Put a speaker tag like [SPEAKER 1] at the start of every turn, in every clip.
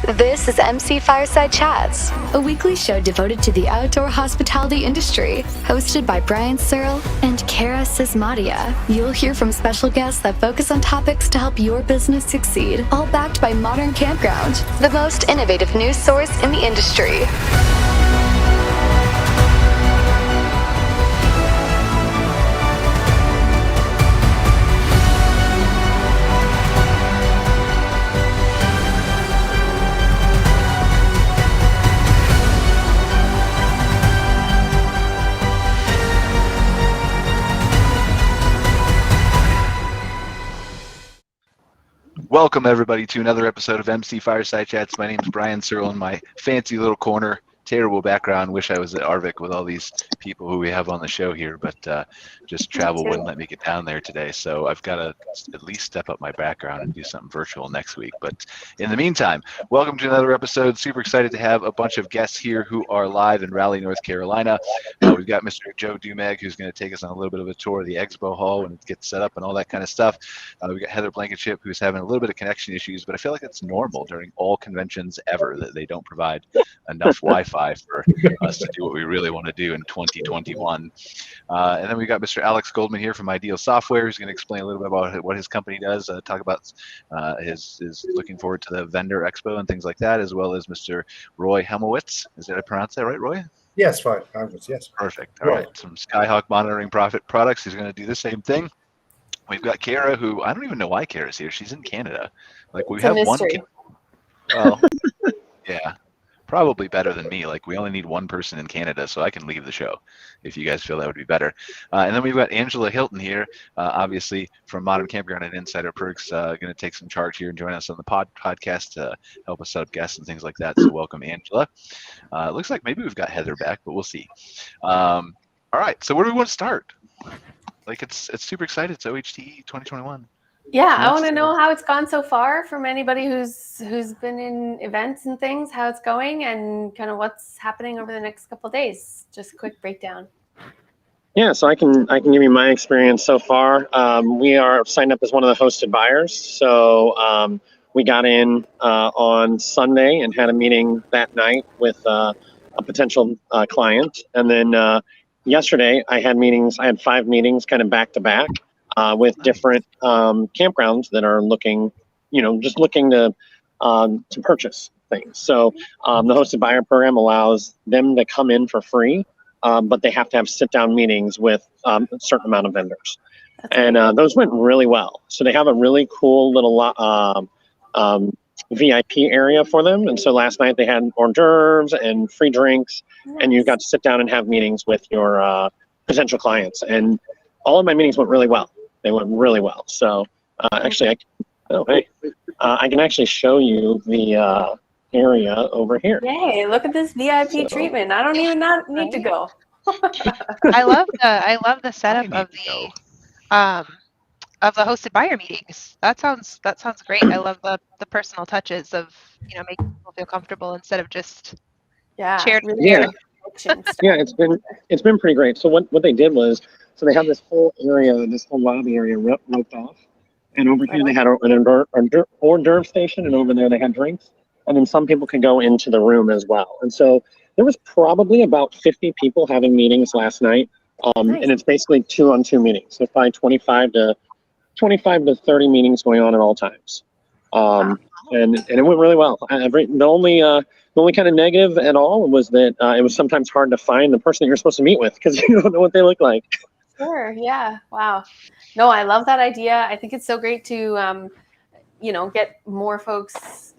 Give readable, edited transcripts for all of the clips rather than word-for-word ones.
[SPEAKER 1] This is MC Fireside Chats, a weekly show devoted to the outdoor hospitality industry, hosted by Brian Searl and Cara Csizmadia. You'll hear from special guests that focus on topics to help your business succeed, all backed by Modern Campground, the most innovative news source in the industry.
[SPEAKER 2] Welcome, everybody, to another episode of MC Fireside Chats. My name is Brian Searl in my fancy little corner. Terrible background. Wish I was at ARVC with all these people who we have on the show here, but just travel wouldn't let me get down there today. So I've got to at least step up my background and do something virtual next week. But in the meantime, welcome to another episode. Super excited to have a bunch of guests here who are live in Raleigh, North Carolina. We've got Mr. Joe Duemig, who's going to take us on a little bit of a tour of the expo hall when it gets set up and all that kind of stuff. We've got Heather Blankenship, who's having a little bit of connection issues, but I feel like it's normal during all conventions ever that they don't provide enough Wi-Fi for us to do what we really want to do in 2021. And then we got Mr. Alex Goldman here from Ideal Software, who's going to explain a little bit about what his company does, talk about his looking forward to the vendor expo and things like that, as well as Mr. Roy Heimowitz. Did I pronounce that right, Roy?
[SPEAKER 3] Yes, fine. Yes.
[SPEAKER 2] Perfect. All right. Some Skyhawk monitoring profit products. He's going to do the same thing. We've got Cara, who I don't even know why Cara's here. She's in Canada. Like we have one. Well, yeah. Probably better than me. Like we only need one person in Canada, so I can leave the show if you guys feel that would be better. And then we've got Angela Hilton here, obviously from Modern Campground and Insider Perks, going to take some charge here and join us on the podcast to help us set up guests and things like that. So welcome, Angela. It looks like maybe we've got Heather back, but we'll see. All right, so where do we want to start? Like it's super excited. It's OHCE 2021.
[SPEAKER 4] Yeah, I want to know how it's gone so far from anybody who's been in events and things, how it's going and kind of what's happening over the next couple of days. Just a quick breakdown.
[SPEAKER 5] Yeah, so I can give you my experience so far. We are signed up as one of the hosted buyers. So we got in on Sunday and had a meeting that night with a potential client. And then yesterday I had meetings. I had 5 meetings kind of back to back. With different campgrounds that are looking, just looking to purchase things. So the hosted buyer program allows them to come in for free, but they have to have sit-down meetings with a certain amount of vendors. And those went really well. So they have a really cool little VIP area for them. And so last night they had hors d'oeuvres and free drinks, and you got to sit down and have meetings with your potential clients. And all of my meetings went really well. They went really well. So actually, I can actually show you the area over here.
[SPEAKER 4] Yay! Look at this VIP treatment. I don't even need to go.
[SPEAKER 6] I love the setup of the hosted buyer meetings. That sounds great. I love the personal touches of making people feel comfortable instead of just shared.
[SPEAKER 5] Yeah, it's been pretty great. So what they did was. So they have this whole area, this whole lobby area roped off. And over here they had an hors d'oeuvre station, and over there they had drinks. And then some people could go into the room as well. And so there was probably about 50 people having meetings last night. And it's basically 2-on-2 meetings. So probably 25 to 30 meetings going on at all times. And it went really well. The only kind of negative at all was that it was sometimes hard to find the person that you're supposed to meet with because you don't know what they look like.
[SPEAKER 4] Sure. Yeah. Wow. No, I love that idea. I think it's so great to, get more folks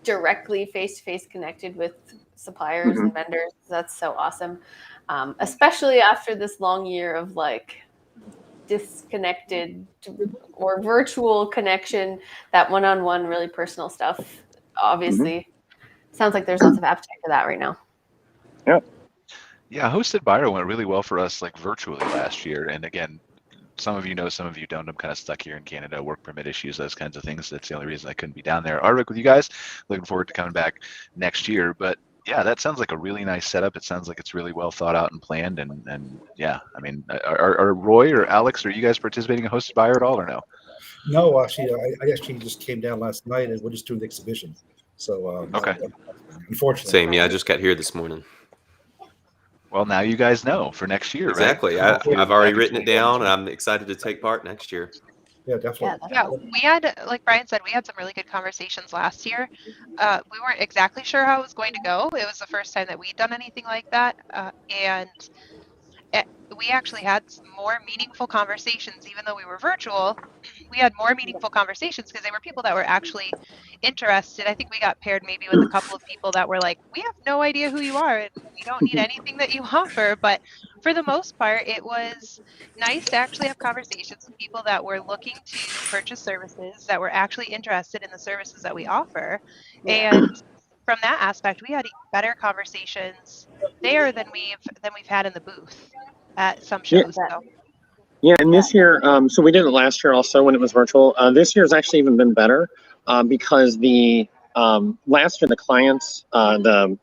[SPEAKER 4] directly face-to-face connected with suppliers and vendors. That's so awesome. Especially after this long year of disconnected or virtual connection, that one-on-one really personal stuff, obviously sounds like there's lots of appetite for that right now.
[SPEAKER 5] Yeah.
[SPEAKER 2] Yeah, hosted buyer went really well for us virtually last year. And again, some of you know, some of you don't. I'm kind of stuck here in Canada, work permit issues, those kinds of things. That's the only reason I couldn't be down there. ARVC with you guys. Looking forward to coming back next year. But yeah, that sounds like a really nice setup. It sounds like it's really well thought out and planned. And yeah, I mean, are Roy or Alex, are you guys participating in hosted buyer at all or no?
[SPEAKER 3] No, actually, I actually just came down last night and we're just doing the exhibition. So
[SPEAKER 2] Okay.
[SPEAKER 3] Unfortunately.
[SPEAKER 7] Same. Yeah, I just got here this morning.
[SPEAKER 2] Well, now you guys know for next year,
[SPEAKER 7] Exactly.
[SPEAKER 2] right?
[SPEAKER 7] I've already written it down, and I'm excited to take part next year.
[SPEAKER 3] Yeah, definitely.
[SPEAKER 6] Yeah, we had, like Brian said, we had some really good conversations last year. We weren't exactly sure how it was going to go. It was the first time that we'd done anything like that, and we actually had more meaningful conversations, even though we were virtual. We had more meaningful conversations because they were people that were actually interested. I think we got paired maybe with a couple of people that were like, we have no idea who you are and we don't need anything that you offer. But for the most part, it was nice to actually have conversations with people that were looking to purchase services, that were actually interested in the services that we offer. And from that aspect, we had better conversations there than we've had in the booth at some shows.
[SPEAKER 5] Yeah.
[SPEAKER 6] So.
[SPEAKER 5] Yeah, and this year, so we did it last year also when it was virtual. This year's actually even been better because the last year the clients, the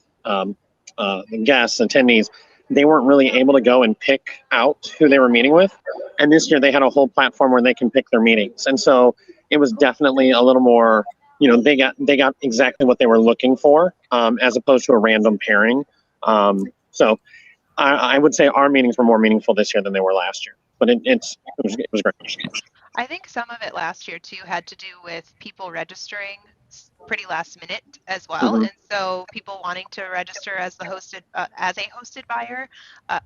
[SPEAKER 5] guests, attendees, they weren't really able to go and pick out who they were meeting with. And this year they had a whole platform where they can pick their meetings. And so it was definitely a little more, they got exactly what they were looking for as opposed to a random pairing. So I would say our meetings were more meaningful this year than they were last year. But it was great.
[SPEAKER 6] I think some of it last year too had to do with people registering pretty last minute as well, and so people wanting to register as a hosted buyer.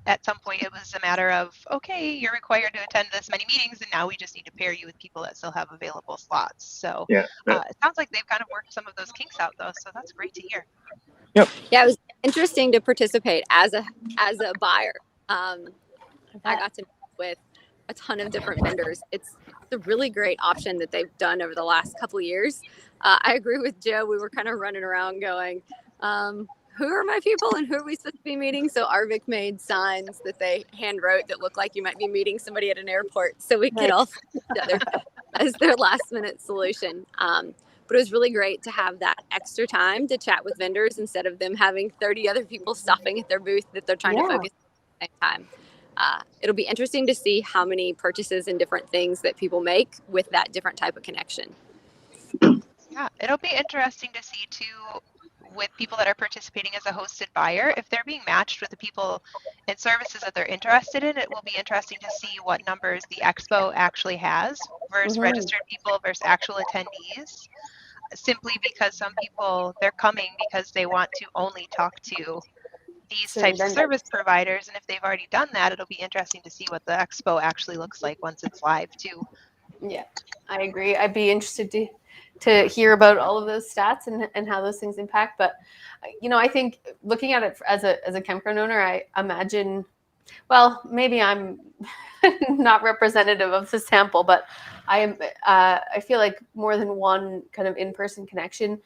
[SPEAKER 6] At some point, it was a matter of, okay, you're required to attend this many meetings, and now we just need to pair you with people that still have available slots. So it sounds like they've kind of worked some of those kinks out, though. So that's great to hear.
[SPEAKER 5] Yep.
[SPEAKER 8] Yeah, it was interesting to participate as a buyer. I got to meet with a ton of different vendors. It's a really great option that they've done over the last couple of years. I agree with Joe. We were kind of running around going, who are my people and who are we supposed to be meeting? So ARVC made signs that they hand wrote that looked like you might be meeting somebody at an airport, so we could all see each other as their last minute solution. But it was really great to have that extra time to chat with vendors instead of them having 30 other people stopping at their booth that they're trying to focus at the same time. It'll be interesting to see how many purchases and different things that people make with that different type of connection.
[SPEAKER 6] Yeah, it'll be interesting to see too, with people that are participating as a hosted buyer, if they're being matched with the people and services that they're interested in. It will be interesting to see what numbers the expo actually has versus registered people versus actual attendees. Simply because some people, they're coming because they want to only talk to these types of service providers, and if they've already done that, it'll be interesting to see what the expo actually looks like once it's live too.
[SPEAKER 4] Yeah, I agree. I'd be interested to hear about all of those stats and how those things impact. But I think looking at it as a campground owner, I imagine, well, maybe I'm not representative of the sample, but I feel like more than one kind of in-person connection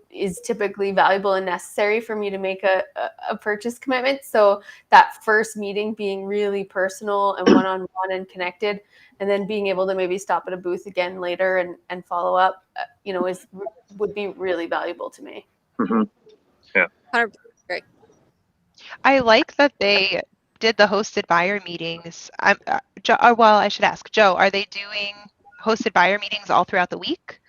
[SPEAKER 4] is typically valuable and necessary for me to make a purchase commitment. So that first meeting being really personal and one-on-one and connected, and then being able to maybe stop at a booth again later and follow up, would be really valuable to me.
[SPEAKER 5] Yeah.
[SPEAKER 8] 100% great.
[SPEAKER 6] I like that they did the hosted buyer meetings. I should ask Joe, are they doing hosted buyer meetings all throughout the week?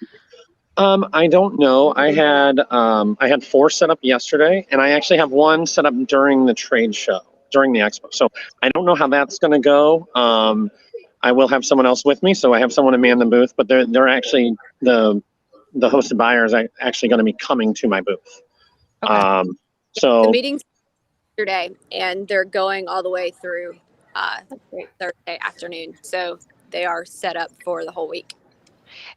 [SPEAKER 5] I don't know. I had 4 set up yesterday, and I actually have 1 set up during the trade show, during the expo. So I don't know how that's going to go. I will have someone else with me, so I have someone to man the booth. But they're actually the hosted buyers are actually going to be coming to my booth.
[SPEAKER 6] Okay.
[SPEAKER 5] So
[SPEAKER 8] the meeting's yesterday, and they're going all the way through Thursday afternoon. So they are set up for the whole week.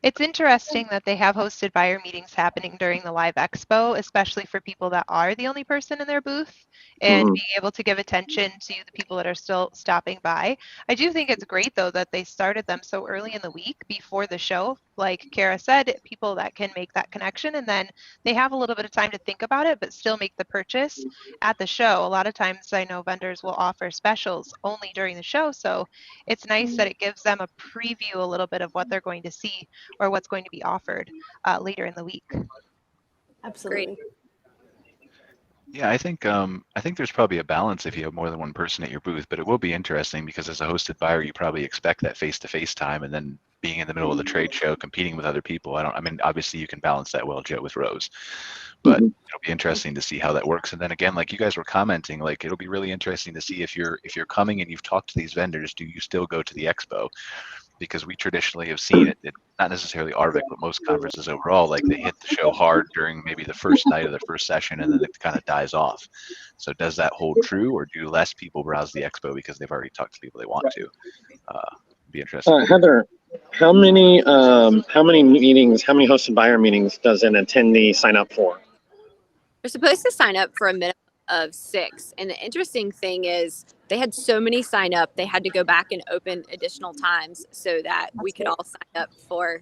[SPEAKER 6] It's interesting that they have hosted buyer meetings happening during the live expo, especially for people that are the only person in their booth, and being able to give attention to the people that are still stopping by. I do think it's great, though, that they started them so early in the week before the show. Like Cara said, people that can make that connection, and then they have a little bit of time to think about it, but still make the purchase at the show. A lot of times I know vendors will offer specials only during the show, so it's nice that it gives them a preview a little bit of what they're going to see or what's going to be offered later in the week.
[SPEAKER 4] Absolutely.
[SPEAKER 2] Yeah, I think there's probably a balance if you have more than one person at your booth, but it will be interesting because as a hosted buyer, you probably expect that face-to-face time, and then being in the middle of the trade show, competing with other people. I mean, obviously you can balance that well, Joe, with Rose, but it'll be interesting to see how that works. And then again, like you guys were commenting, like it'll be really interesting to see if you're coming and you've talked to these vendors, do you still go to the expo? Because we traditionally have seen it, not necessarily ARVC, but most conferences overall, like they hit the show hard during maybe the first night of the first session, and then it kind of dies off. So does that hold true, or do less people browse the expo because they've already talked to people they want to? Be interesting.
[SPEAKER 5] Heather, how many meetings, how many hosted buyer meetings does an attendee sign up for?
[SPEAKER 8] They're supposed to sign up for a minimum of 6. And the interesting thing is they had so many sign up, they had to go back and open additional times so that we could all sign up for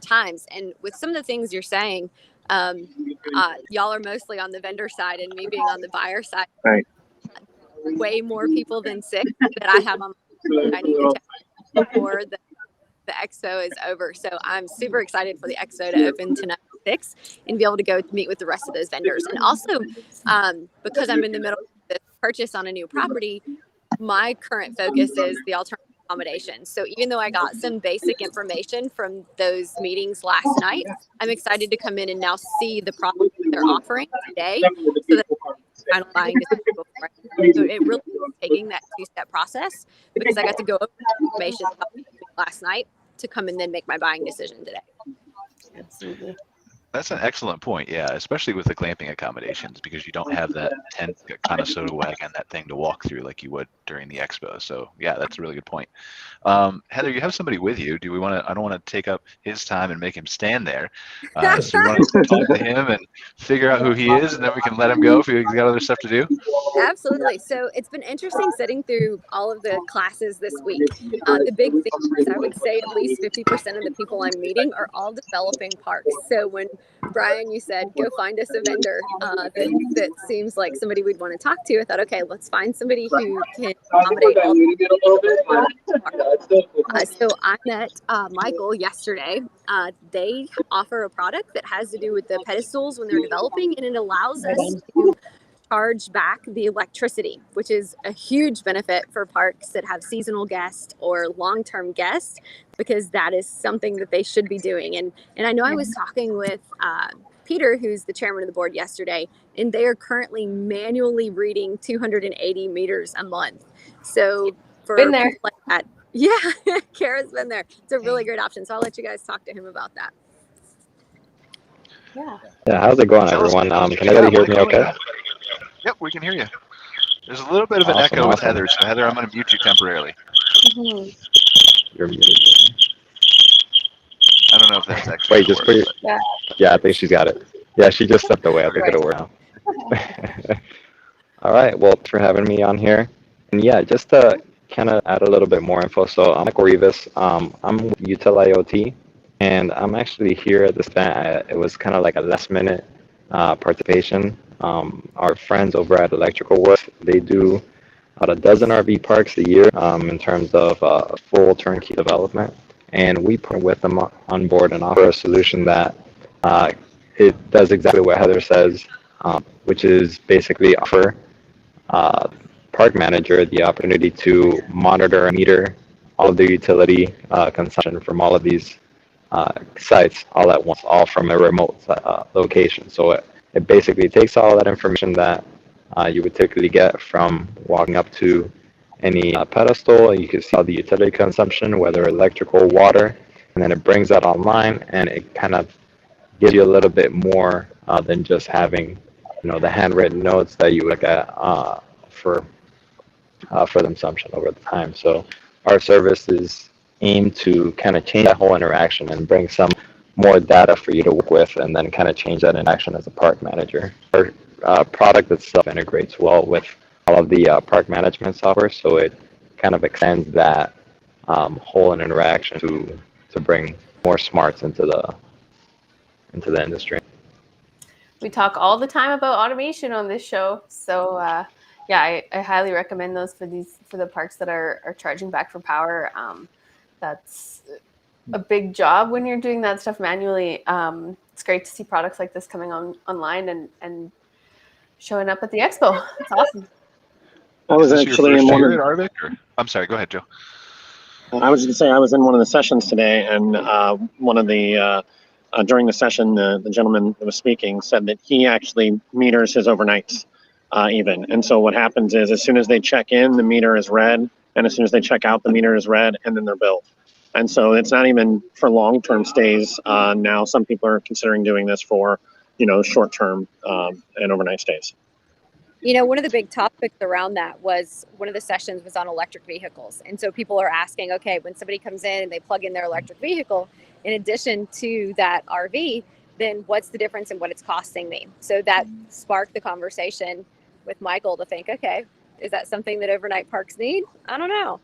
[SPEAKER 8] times. And with some of the things you're saying, y'all are mostly on the vendor side and me being on the buyer side.
[SPEAKER 5] Right.
[SPEAKER 8] Way more people than 6 that I have on my I need to check before the expo is over. So I'm super excited for the expo to open tonight at 6 and be able to go meet with the rest of those vendors. And also, because I'm in the middle of the purchase on a new property, my current focus is the alternative accommodation. So even though I got some basic information from those meetings last night, I'm excited to come in and now see the product that they're offering today so that I'm buying decision before. So it really is taking that 2-step process because I got to go over the information last night to come and then make my buying decision today.
[SPEAKER 4] Absolutely.
[SPEAKER 2] That's an excellent point, yeah, especially with the glamping accommodations, because you don't have that tent kind of soda wagon, that thing to walk through like you would during the expo. So yeah, that's a really good point. Heather, you have somebody with you. Do we want to? I don't want to take up his time and make him stand there. So we want to talk to him and figure out who he is, and then we can let him go if he's got other stuff to do.
[SPEAKER 8] Absolutely. So it's been interesting sitting through all of the classes this week. The big thing is I would say at least 50% of the people I'm meeting are all developing parks. So when Brian, you said, go find us a vendor that seems like somebody we'd want to talk to, I thought, okay, let's find somebody who can accommodate all so I met Michael yesterday. They offer a product that has to do with the pedestals when they're developing, and it allows us to charge back the electricity, which is a huge benefit for parks that have seasonal guests or long-term guests, because that is something that they should be doing. And I know I was talking with Peter, who's the chairman of the board, yesterday, and they are currently manually reading 280 meters a month. So for
[SPEAKER 4] been there.
[SPEAKER 8] people like that, yeah, Cara's been there. It's a really great option. So I'll let you guys talk to him about that.
[SPEAKER 4] Yeah.
[SPEAKER 9] Yeah, how's it going, everyone? Can everybody hear me okay?
[SPEAKER 2] Yep, we can hear you. There's a little bit of an echo with Heather, so Heather, I'm going to mute you temporarily.
[SPEAKER 4] Mm-hmm.
[SPEAKER 9] You're muted.
[SPEAKER 2] I don't know if that's actually.
[SPEAKER 9] Wait, just put your... Yeah, I think she's got it. Yeah, she just stepped away. I think it'll work now. All right, well, thanks for having me on here. And yeah, just to kind of add a little bit more info. So I'm Michael Rivas. I'm with Util IoT, and I'm actually here at this event. It was kind of like a last minute participation. Our friends over at Electrical Woods, they do about a dozen RV parks a year in terms of full turnkey development. And we put with them on board and offer a solution that it does exactly what Heather says, which is basically offer park manager the opportunity to monitor and meter all of the utility consumption from all of these sites all at once, all from a remote location. So it basically takes all that information that you would typically get from walking up to any pedestal. You can see all the utility consumption, whether electrical, water, and then it brings that online, and it kind of gives you a little bit more than just having, the handwritten notes that you look at for the consumption over the time. So our service is aimed to kind of change that whole interaction and bring some more data for you to work with, and then kind of change that interaction as a park manager. Our product itself integrates well with all of the park management software, so it kind of extends that whole interaction to bring more smarts into the industry.
[SPEAKER 4] We talk all the time about automation on this show, so I highly recommend those for the parks that are charging back for power. That's a big job when you're doing that stuff manually. It's great to see products like this coming online and showing up at the expo. It's awesome.
[SPEAKER 5] I was
[SPEAKER 2] Is this
[SPEAKER 5] actually
[SPEAKER 2] your
[SPEAKER 5] in
[SPEAKER 2] first
[SPEAKER 5] one
[SPEAKER 2] year
[SPEAKER 5] of
[SPEAKER 2] at ARVC, or? I'm sorry, go ahead, Joe.
[SPEAKER 5] I was going to say I was in one of the sessions today, and one of the during the session, the gentleman that was speaking said that he actually meters his overnights even. And so what happens is as soon as they check in, the meter is red, and as soon as they check out, the meter is red, and then they're billed. And so it's not even for long-term stays. Now some people are considering doing this for, short-term and overnight stays.
[SPEAKER 8] One of the big topics around that was one of the sessions was on electric vehicles. And so people are asking, okay, when somebody comes in and they plug in their electric vehicle, in addition to that RV, then what's the difference in what it's costing me? So that sparked the conversation with Michael to think, okay, is that something that overnight parks need? I don't know.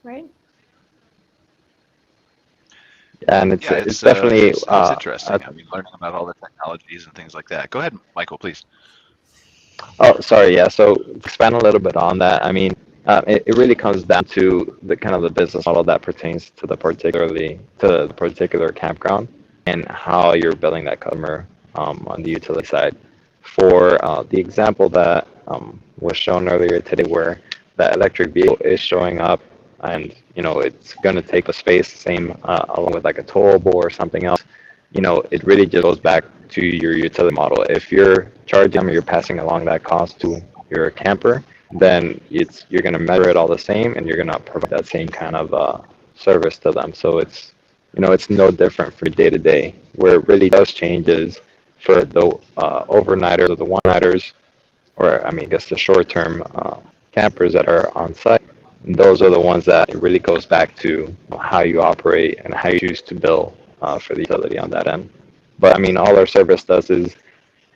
[SPEAKER 4] Right.
[SPEAKER 9] Yeah, and it's definitely
[SPEAKER 2] it's interesting. I mean, learning about all the technologies and things like that. Go ahead, Michael, please.
[SPEAKER 9] Oh, sorry. Yeah. So expand a little bit on that. I mean, it really comes down to the kind of the business model that pertains to the particular campground and how you're building that customer on the utility side. For the example that was shown earlier today, where that electric vehicle is showing up, and it's going to take the space, same along with like a towable or something else. It really just goes back to your utility model. If you're charging them, you're passing along that cost to your camper, then you're going to measure it all the same, and you're going to provide that same kind of service to them. So it's no different for day to day. Where it really does change is for the overnighters or the one-nighters, or I mean, I guess the short-term campers that are on site. Those are the ones that it really goes back to how you operate and how you choose to bill for the utility on that end. But I mean, all our service does is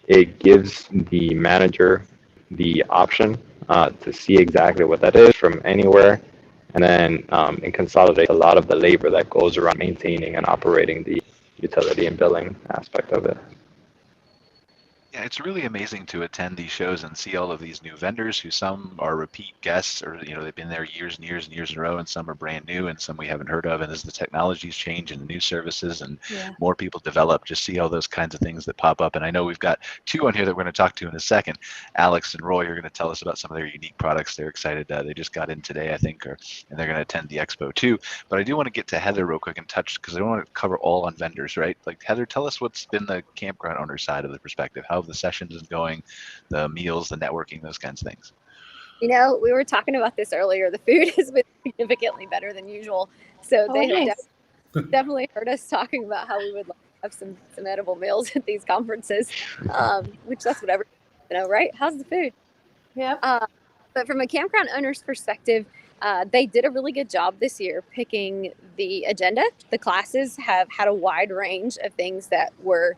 [SPEAKER 9] it gives the manager the option to see exactly what that is from anywhere, and then it consolidates a lot of the labor that goes around maintaining and operating the utility and billing aspect of it.
[SPEAKER 2] Yeah, it's really amazing to attend these shows and see all of these new vendors who some are repeat guests, or they've been there years and years and years in a row, and some are brand new and some we haven't heard of. And as the technologies change and the new services and more people develop, just see all those kinds of things that pop up. And I know we've got two on here that we're going to talk to in a second. Alex and Roy are going to tell us about some of their unique products. They're excited. They just got in today, I think, and they're going to attend the expo too. But I do want to get to Heather real quick and touch, because I don't want to cover all on vendors, right? Like, Heather, tell us what's been the campground owner side of the perspective. How the sessions is going, the meals, the networking, those kinds of things.
[SPEAKER 8] We were talking about this earlier. The food has been significantly better than usual. So they have definitely heard us talking about how we would like to have some edible meals at these conferences, which that's whatever, right? How's the food?
[SPEAKER 4] Yeah.
[SPEAKER 8] But from a campground owner's perspective, they did a really good job this year picking the agenda. The classes have had a wide range of things that were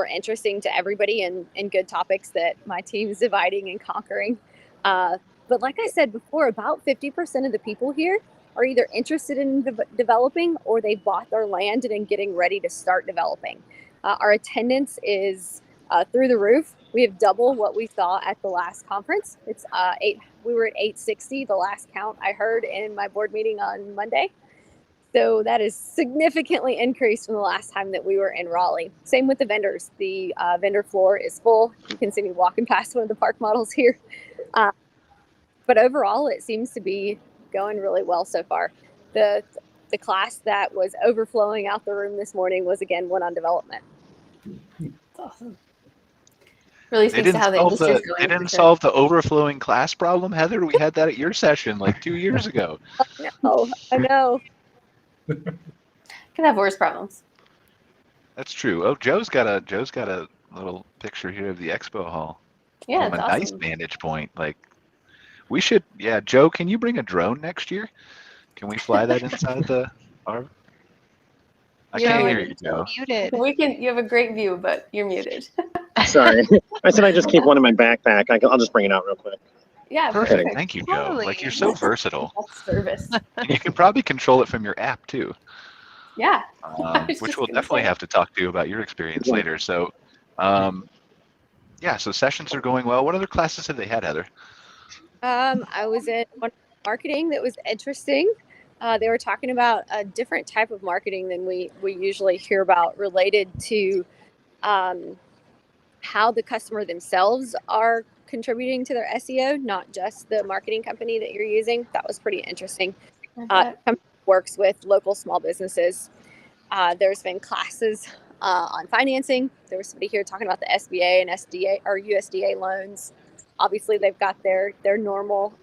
[SPEAKER 8] interesting to everybody and good topics that my team is dividing and conquering. But like I said before, about 50% of the people here are either interested in developing, or they bought their land and are getting ready to start developing. Our attendance is through the roof. We have double what we saw at the last conference. It's we were at 860, the last count I heard in my board meeting on Monday. So that is significantly increased from the last time that we were in Raleigh. Same with the vendors. The vendor floor is full. You can see me walking past one of the park models here. But overall, it seems to be going really well so far. The class that was overflowing out the room this morning was, again, one on development.
[SPEAKER 4] That's awesome. Really speaks to how the industry is going.
[SPEAKER 2] They didn't solve the overflowing class problem, Heather. We had that at your session like 2 years ago.
[SPEAKER 8] I know.
[SPEAKER 4] Can have worse problems.
[SPEAKER 2] That's true. Oh, Joe's got a little picture here of the expo hall.
[SPEAKER 4] Yeah,
[SPEAKER 2] from
[SPEAKER 4] it's
[SPEAKER 2] a
[SPEAKER 4] awesome.
[SPEAKER 2] nice vantage point. Like, we should. Yeah, Joe, can you bring a drone next year? Can we fly that inside the RV? I can't hear you, Joe.
[SPEAKER 6] Muted.
[SPEAKER 4] You have a great view, but you're muted.
[SPEAKER 5] Sorry. I said I just keep one in my backpack. I'll just bring it out real quick.
[SPEAKER 4] Yeah,
[SPEAKER 2] Perfect. Thank you, Joe.
[SPEAKER 6] Totally.
[SPEAKER 2] Like, you're so versatile.
[SPEAKER 4] That's service.
[SPEAKER 2] And you can probably control it from your app too.
[SPEAKER 4] Yeah.
[SPEAKER 2] Which we'll definitely have to talk to you about your experience later. So, so sessions are going well. What other classes have they had, Heather?
[SPEAKER 8] I was in one marketing that was interesting. They were talking about a different type of marketing than we usually hear about, related to how the customer themselves are contributing to their SEO, not just the marketing company that you're using. That was pretty interesting. company works with local small businesses. There's been classes on financing. There was somebody here talking about the SBA and SDA or USDA loans. Obviously, they've got their normal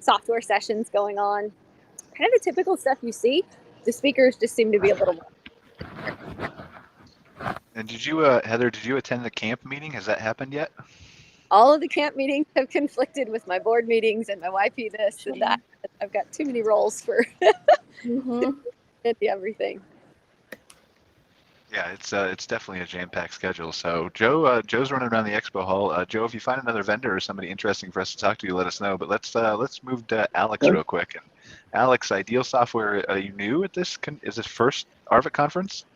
[SPEAKER 8] software sessions going on. Kind of the typical stuff you see. The speakers just seem to be a little more.
[SPEAKER 2] And did you, Heather, did you attend the camp meeting? Has that happened yet?
[SPEAKER 8] All of the camp meetings have conflicted with my board meetings and my YP this and that. I've got too many roles for everything.
[SPEAKER 2] Yeah, it's definitely a jam-packed schedule. So Joe's running around the expo hall. Joe, if you find another vendor or somebody interesting for us to talk to, let us know. But let's move to Alex real quick. And Alex, Ideal Software, are you new at this? Is this first ARVC conference?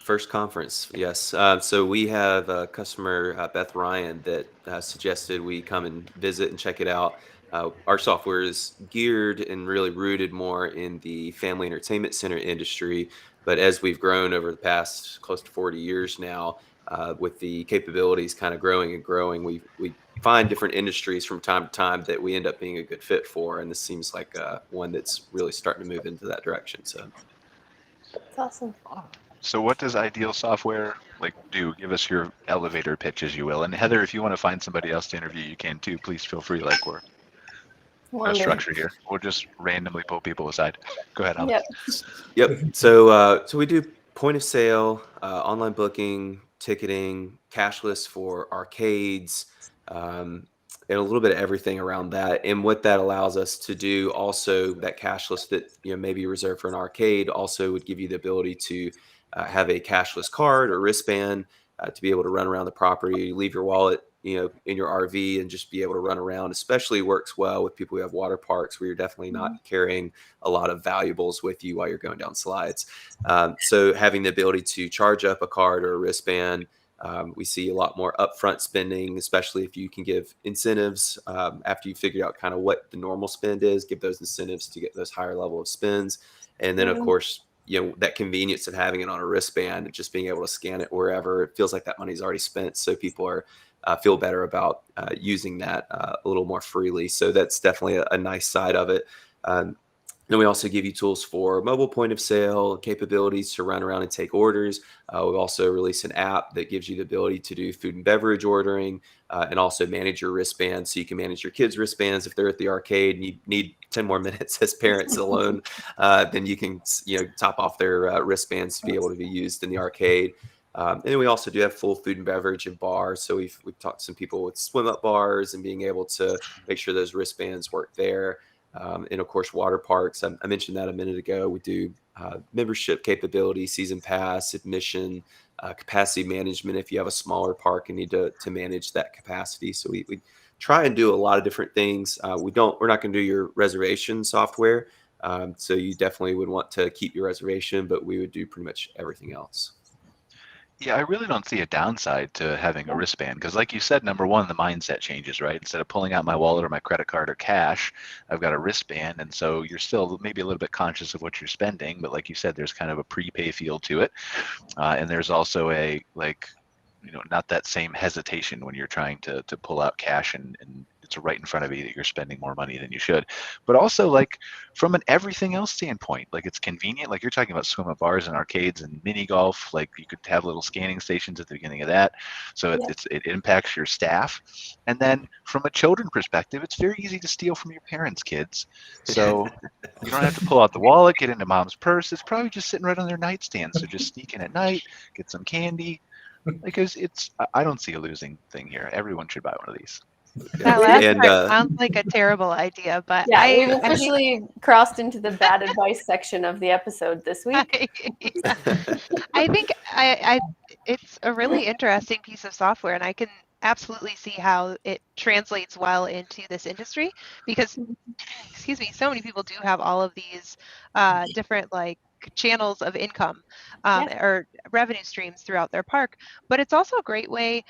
[SPEAKER 7] First conference, yes. So we have a customer, Beth Ryan, that suggested we come and visit and check it out. Our software is geared and really rooted more in the family entertainment center industry. But as we've grown over the past close to 40 years now, with the capabilities kind of growing and growing, we find different industries from time to time that we end up being a good fit for. And this seems like one that's really starting to move into that direction. So
[SPEAKER 4] that's awesome.
[SPEAKER 2] So what does Ideal Software do? Give us your elevator pitch, as you will. And Heather, if you want to find somebody else to interview, you can too. Please feel free. We're no structure here. We'll just randomly pull people aside. Go ahead, Alex.
[SPEAKER 7] Yep. So we do point of sale, online booking, ticketing, cashless for arcades, and a little bit of everything around that. And what that allows us to do also, that cashless that maybe reserved for an arcade, also would give you the ability to have a cashless card or wristband to be able to run around the property, leave your wallet in your RV and just be able to run around. Especially works well with people who have water parks where you're definitely not carrying a lot of valuables with you while you're going down slides. So having the ability to charge up a card or a wristband, we see a lot more upfront spending, especially if you can give incentives after you figure out kind of what the normal spend is, give those incentives to get those higher level of spends. And then of course, that convenience of having it on a wristband and just being able to scan it wherever, it feels like that money's already spent. So people are feel better about using that a little more freely. So that's definitely a nice side of it. Then we also give you tools for mobile point of sale capabilities to run around and take orders. We've also released an app that gives you the ability to do food and beverage ordering and also manage your wristbands. So you can manage your kids' wristbands if they're at the arcade and you need 10 more minutes as parents alone, then you can top off their wristbands to be able to be used in the arcade. And then we also do have full food and beverage and bars. So we've talked to some people with swim up bars and being able to make sure those wristbands work there. And of course, water parks. I mentioned that a minute ago. We do membership capability, season pass, admission, capacity management if you have a smaller park and need to manage that capacity. So we try and do a lot of different things. We're not going to do your reservation software. So you definitely would want to keep your reservation, but we would do pretty much everything else.
[SPEAKER 2] Yeah, I really don't see a downside to having a wristband because, like you said, number one, the mindset changes, right? Instead of pulling out my wallet or my credit card or cash, I've got a wristband, and so you're still maybe a little bit conscious of what you're spending, but like you said, there's kind of a prepay feel to it, and there's also a not that same hesitation when you're trying to pull out cash and it's right in front of you that you're spending more money than you should. But also from an everything else standpoint, it's convenient. You're talking about swim up bars and arcades and mini golf. You could have little scanning stations at the beginning of that. So it impacts your staff. And then from a children perspective, it's very easy to steal from your parents' kids. So you don't have to pull out the wallet, get into mom's purse. It's probably just sitting right on their nightstand. So just sneak in at night, get some candy. Because I don't see a losing thing here. Everyone should buy one of these.
[SPEAKER 6] That last part sounds like a terrible idea, but
[SPEAKER 4] we've officially crossed into the bad advice section of the episode this week.
[SPEAKER 6] I think it's a really interesting piece of software, and I can absolutely see how it translates well into this industry because, so many people do have all of these different channels of income or revenue streams throughout their park, but it's also a great way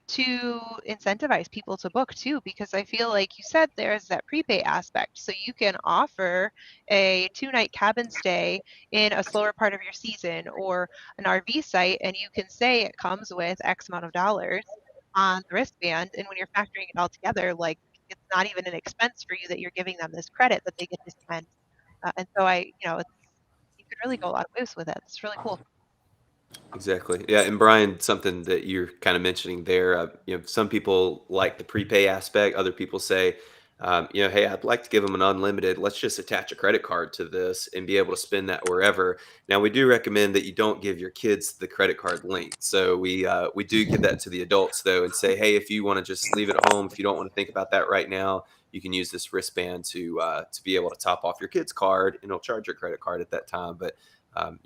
[SPEAKER 6] to incentivize people to book too, because I feel like you said there's that prepay aspect, so you can offer a 2-night cabin stay in a slower part of your season or an RV site, and you can say it comes with X amount of dollars on the wristband, and when you're factoring it all together, it's not even an expense for you that you're giving them this credit that they get to spend And so you could really go a lot of ways with it. It's really cool.
[SPEAKER 7] Exactly. Yeah. And Brian, something that you're kind of mentioning there, some people like the prepay aspect. Other people say, hey, I'd like to give them an unlimited. Let's just attach a credit card to this and be able to spend that wherever. Now, we do recommend that you don't give your kids the credit card link. So we do give that to the adults, though, and say, hey, if you want to just leave it at home, if you don't want to think about that right now, you can use this wristband to be able to top off your kid's card, and it'll charge your credit card at that time. But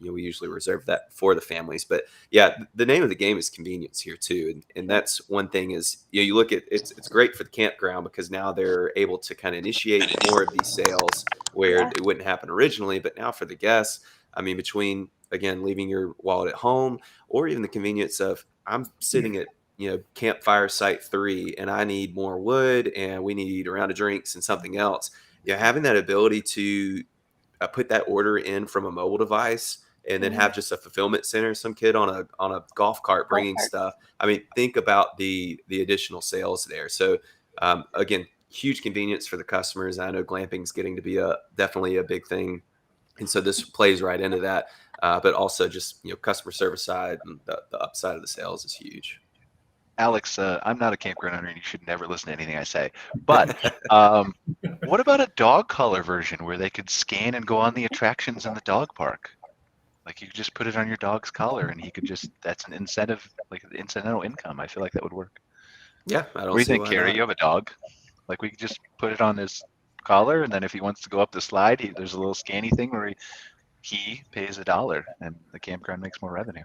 [SPEAKER 7] we usually reserve that for the families. But yeah, the name of the game is convenience here too. And that's one thing is, you look at it's great for the campground because now they're able to kind of initiate more of these sales where it wouldn't happen originally. But now for the guests, I mean, between, again, leaving your wallet at home or even the convenience of I'm sitting at, campfire site 3 and I need more wood and we need a round of drinks and something else. Having that ability to put that order in from a mobile device and then have just a fulfillment center, some kid on a golf cart bringing stuff. I mean, think about the additional sales there. So again, huge convenience for the customers. I know glamping's getting to be definitely a big thing. And so this plays right into that. But also just, customer service side and the upside of the sales is huge.
[SPEAKER 2] Alex, I'm not a campground owner and you should never listen to anything I say. But what about a dog collar version where they could scan and go on the attractions in the dog park? Like you could just put it on your dog's collar and he could that's an incentive, like incidental income. I feel like that would work.
[SPEAKER 7] Yeah. I don't
[SPEAKER 2] What do you
[SPEAKER 7] see
[SPEAKER 2] think,
[SPEAKER 7] why
[SPEAKER 2] Cara?
[SPEAKER 7] not.
[SPEAKER 2] You have a dog. Like we could just put it on his collar and then if he wants to go up the slide, there's a little scanny thing where he pays $1 and the campground makes more revenue.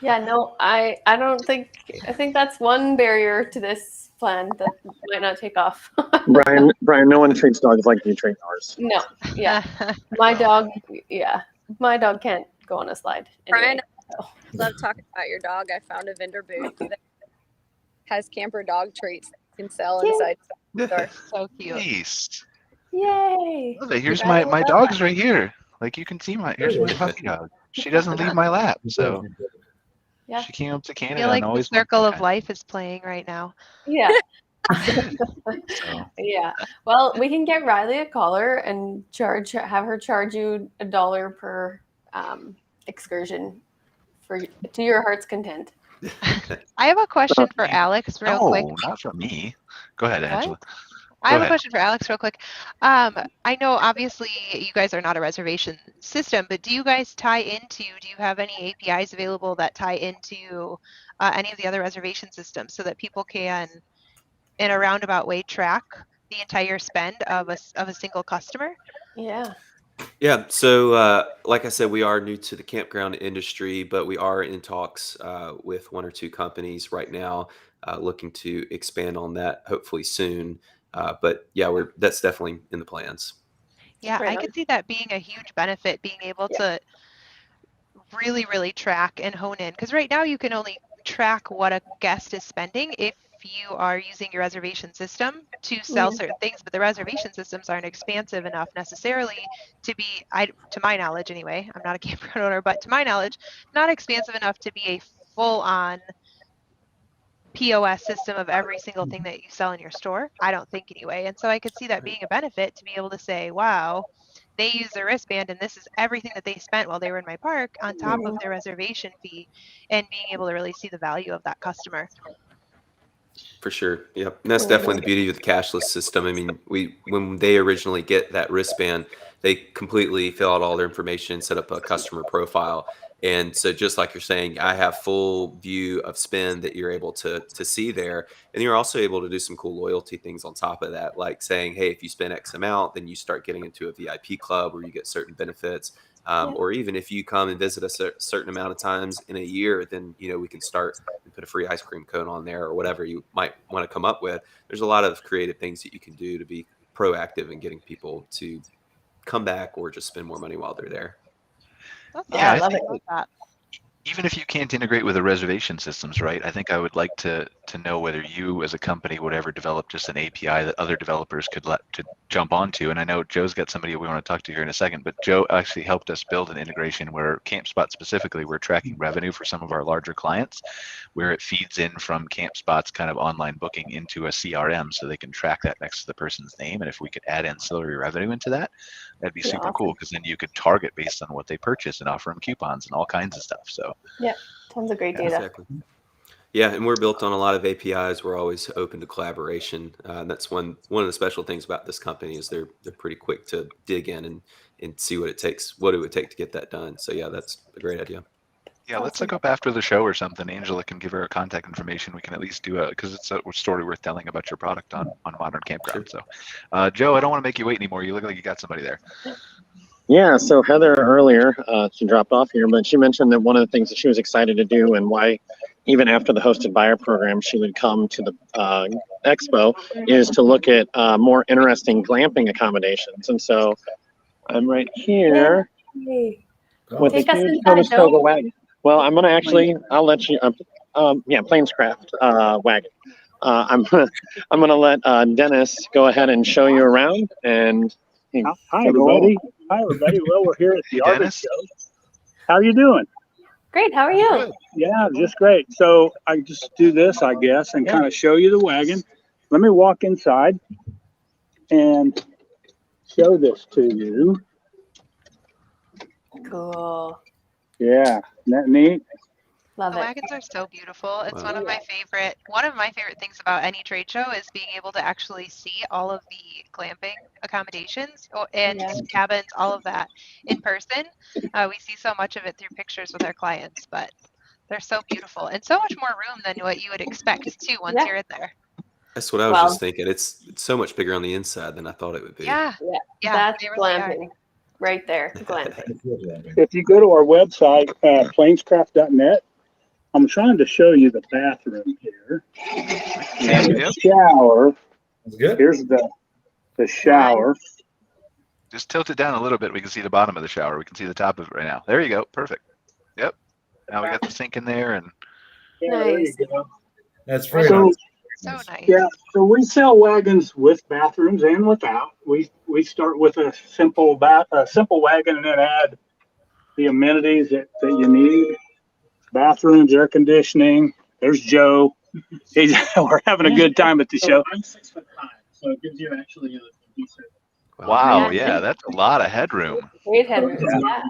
[SPEAKER 4] Yeah, no, I think that's one barrier to this plan that might not take off.
[SPEAKER 5] Brian, no one treats dogs like you treat ours.
[SPEAKER 4] No, yeah. My dog can't go on a slide.
[SPEAKER 8] Brian,
[SPEAKER 4] Anyway, so.
[SPEAKER 8] love talking about your dog. I found a vendor booth that has camper dog treats that you can sell inside the store.
[SPEAKER 6] So cute.
[SPEAKER 2] Nice.
[SPEAKER 4] Yay!
[SPEAKER 2] Love it. Here's my dog's right here. Like you can see here's my puppy dog. She doesn't leave my lap, so
[SPEAKER 4] Yeah.
[SPEAKER 2] she came up to
[SPEAKER 6] I
[SPEAKER 2] Canada
[SPEAKER 6] feel like
[SPEAKER 2] and
[SPEAKER 6] the
[SPEAKER 2] always
[SPEAKER 6] circle of life is playing right now.
[SPEAKER 4] Yeah.
[SPEAKER 2] So.
[SPEAKER 4] Yeah. Well, we can get Riley a collar and have her charge you $1 per excursion to your heart's content.
[SPEAKER 6] I have a question for Alex real quick.
[SPEAKER 2] No, not for me. Go ahead, Angela.
[SPEAKER 6] I have
[SPEAKER 2] Go
[SPEAKER 6] a
[SPEAKER 2] ahead.
[SPEAKER 6] question for Alex real quick. I know obviously you guys are not a reservation system, but do you have any APIs available that tie into any of the other reservation systems so that people can, in a roundabout way, track the entire spend of a single customer?
[SPEAKER 4] Yeah.
[SPEAKER 7] Yeah. So, like I said, we are new to the campground industry, but we are in talks with 1 or 2 companies right now, looking to expand on that hopefully soon. But yeah, that's definitely in the plans.
[SPEAKER 6] Yeah,
[SPEAKER 4] Right
[SPEAKER 6] I
[SPEAKER 4] on.
[SPEAKER 6] could see that being a huge benefit, being able to really, really track and hone in. Because right now you can only track what a guest is spending if you are using your reservation system to sell certain things, but the reservation systems aren't expansive enough necessarily to be, to my knowledge anyway, I'm not a campground owner, but to my knowledge, not expansive enough to be a full-on POS system of every single thing that you sell in your store. I don't think anyway. And so I could see that being a benefit to be able to say, wow, they use their wristband and this is everything that they spent while they were in my park on top of their reservation fee, and being able to really see the value of that customer.
[SPEAKER 7] For sure. Yep. And that's definitely the beauty of the cashless system. I mean, when they originally get that wristband, they completely fill out all their information, set up a customer profile. And so just like you're saying, I have full view of spend that you're able to see there. And you're also able to do some cool loyalty things on top of that, like saying, hey, if you spend X amount, then you start getting into a VIP club where you get certain benefits. Or even if you come and visit a certain amount of times in a year, then, we can start and put a free ice cream cone on there or whatever you might want to come up with. There's a lot of creative things that you can do to be proactive in getting people to come back or just spend more money while they're there.
[SPEAKER 2] Yeah,
[SPEAKER 6] I love
[SPEAKER 2] think
[SPEAKER 6] it. That.
[SPEAKER 2] even if you can't integrate with the reservation systems, right? I think I would like to to know whether you as a company would ever develop just an API that other developers could let to jump onto. And I know Joe's got somebody we want to talk to here in a second, but Joe actually helped us build an integration where CampSpot specifically, we're tracking revenue for some of our larger clients, where it feeds in from CampSpot's kind of online booking into a CRM so they can track that next to the person's name. And if we could add ancillary revenue into that, that'd be super cool, because then you could target based on what they purchase and offer them coupons and all kinds of stuff. So
[SPEAKER 4] yeah, tons of great data.
[SPEAKER 7] Exactly. Yeah, and we're built on a lot of APIs. We're always open to collaboration. And that's one of the special things about this company is they're pretty quick to dig in and see what it would take to get that done. So yeah, that's a great idea.
[SPEAKER 2] Yeah, let's look up after the show or something. Angela can give her contact information. We can at least do because it's a story worth telling about your product on Modern Campground. So, Joe, I don't want to make you wait anymore. You look like you got somebody there.
[SPEAKER 5] Yeah, so Heather earlier, she dropped off here, but she mentioned that one of the things that she was excited to do and why even after the hosted buyer program, she would come to the expo is to look at more interesting glamping accommodations. And so I'm right here with the huge Conestoga wagon. Well, I'm going to actually, I'll let you, Planescraft wagon. I'm going to let Dennis go ahead and show you around. And
[SPEAKER 10] hi, everybody. Hi, everybody. Well, we're here at the ARVC show. How are you doing?
[SPEAKER 4] Great. How are you?
[SPEAKER 10] Yeah, just great. So I just do this, I guess, and kind of show you the wagon. Let me walk inside and show this to you.
[SPEAKER 4] Cool.
[SPEAKER 10] Yeah, isn't that neat?
[SPEAKER 4] Love
[SPEAKER 6] The
[SPEAKER 4] it.
[SPEAKER 6] wagons are so beautiful. It's
[SPEAKER 7] Wow.
[SPEAKER 6] one of my favorite things about any trade show is being able to actually see all of the glamping accommodations and cabins, all of that in person. We see so much of it through pictures with our clients, but they're so beautiful and so much more room than what you would expect too once you're in there.
[SPEAKER 7] That's what I was just thinking. It's so much bigger on the inside than I thought it would be.
[SPEAKER 6] Yeah,
[SPEAKER 4] That's
[SPEAKER 6] they really are.
[SPEAKER 4] glamping. Right there, glamping.
[SPEAKER 10] If you go to our website, planescraft.net, I'm trying to show you the bathroom here. And the shower.
[SPEAKER 3] That's good.
[SPEAKER 10] Here's the shower.
[SPEAKER 2] Just tilt it down a little bit. We can see the bottom of the shower. We can see the top of it right now. There you go. Perfect. Yep. Now we got the sink in there, and
[SPEAKER 10] Yeah, there you go.
[SPEAKER 3] That's very
[SPEAKER 10] So,
[SPEAKER 3] nice.
[SPEAKER 6] So nice.
[SPEAKER 10] yeah, so we sell wagons with bathrooms and without. We start with a simple wagon and then add the amenities that you need. Bathrooms, air conditioning. There's Joe. We're having a good time at the show. I'm 6'5", so it gives you actually a decent.
[SPEAKER 2] wow, yeah, that's a lot of headroom.
[SPEAKER 4] Great headroom. Yeah.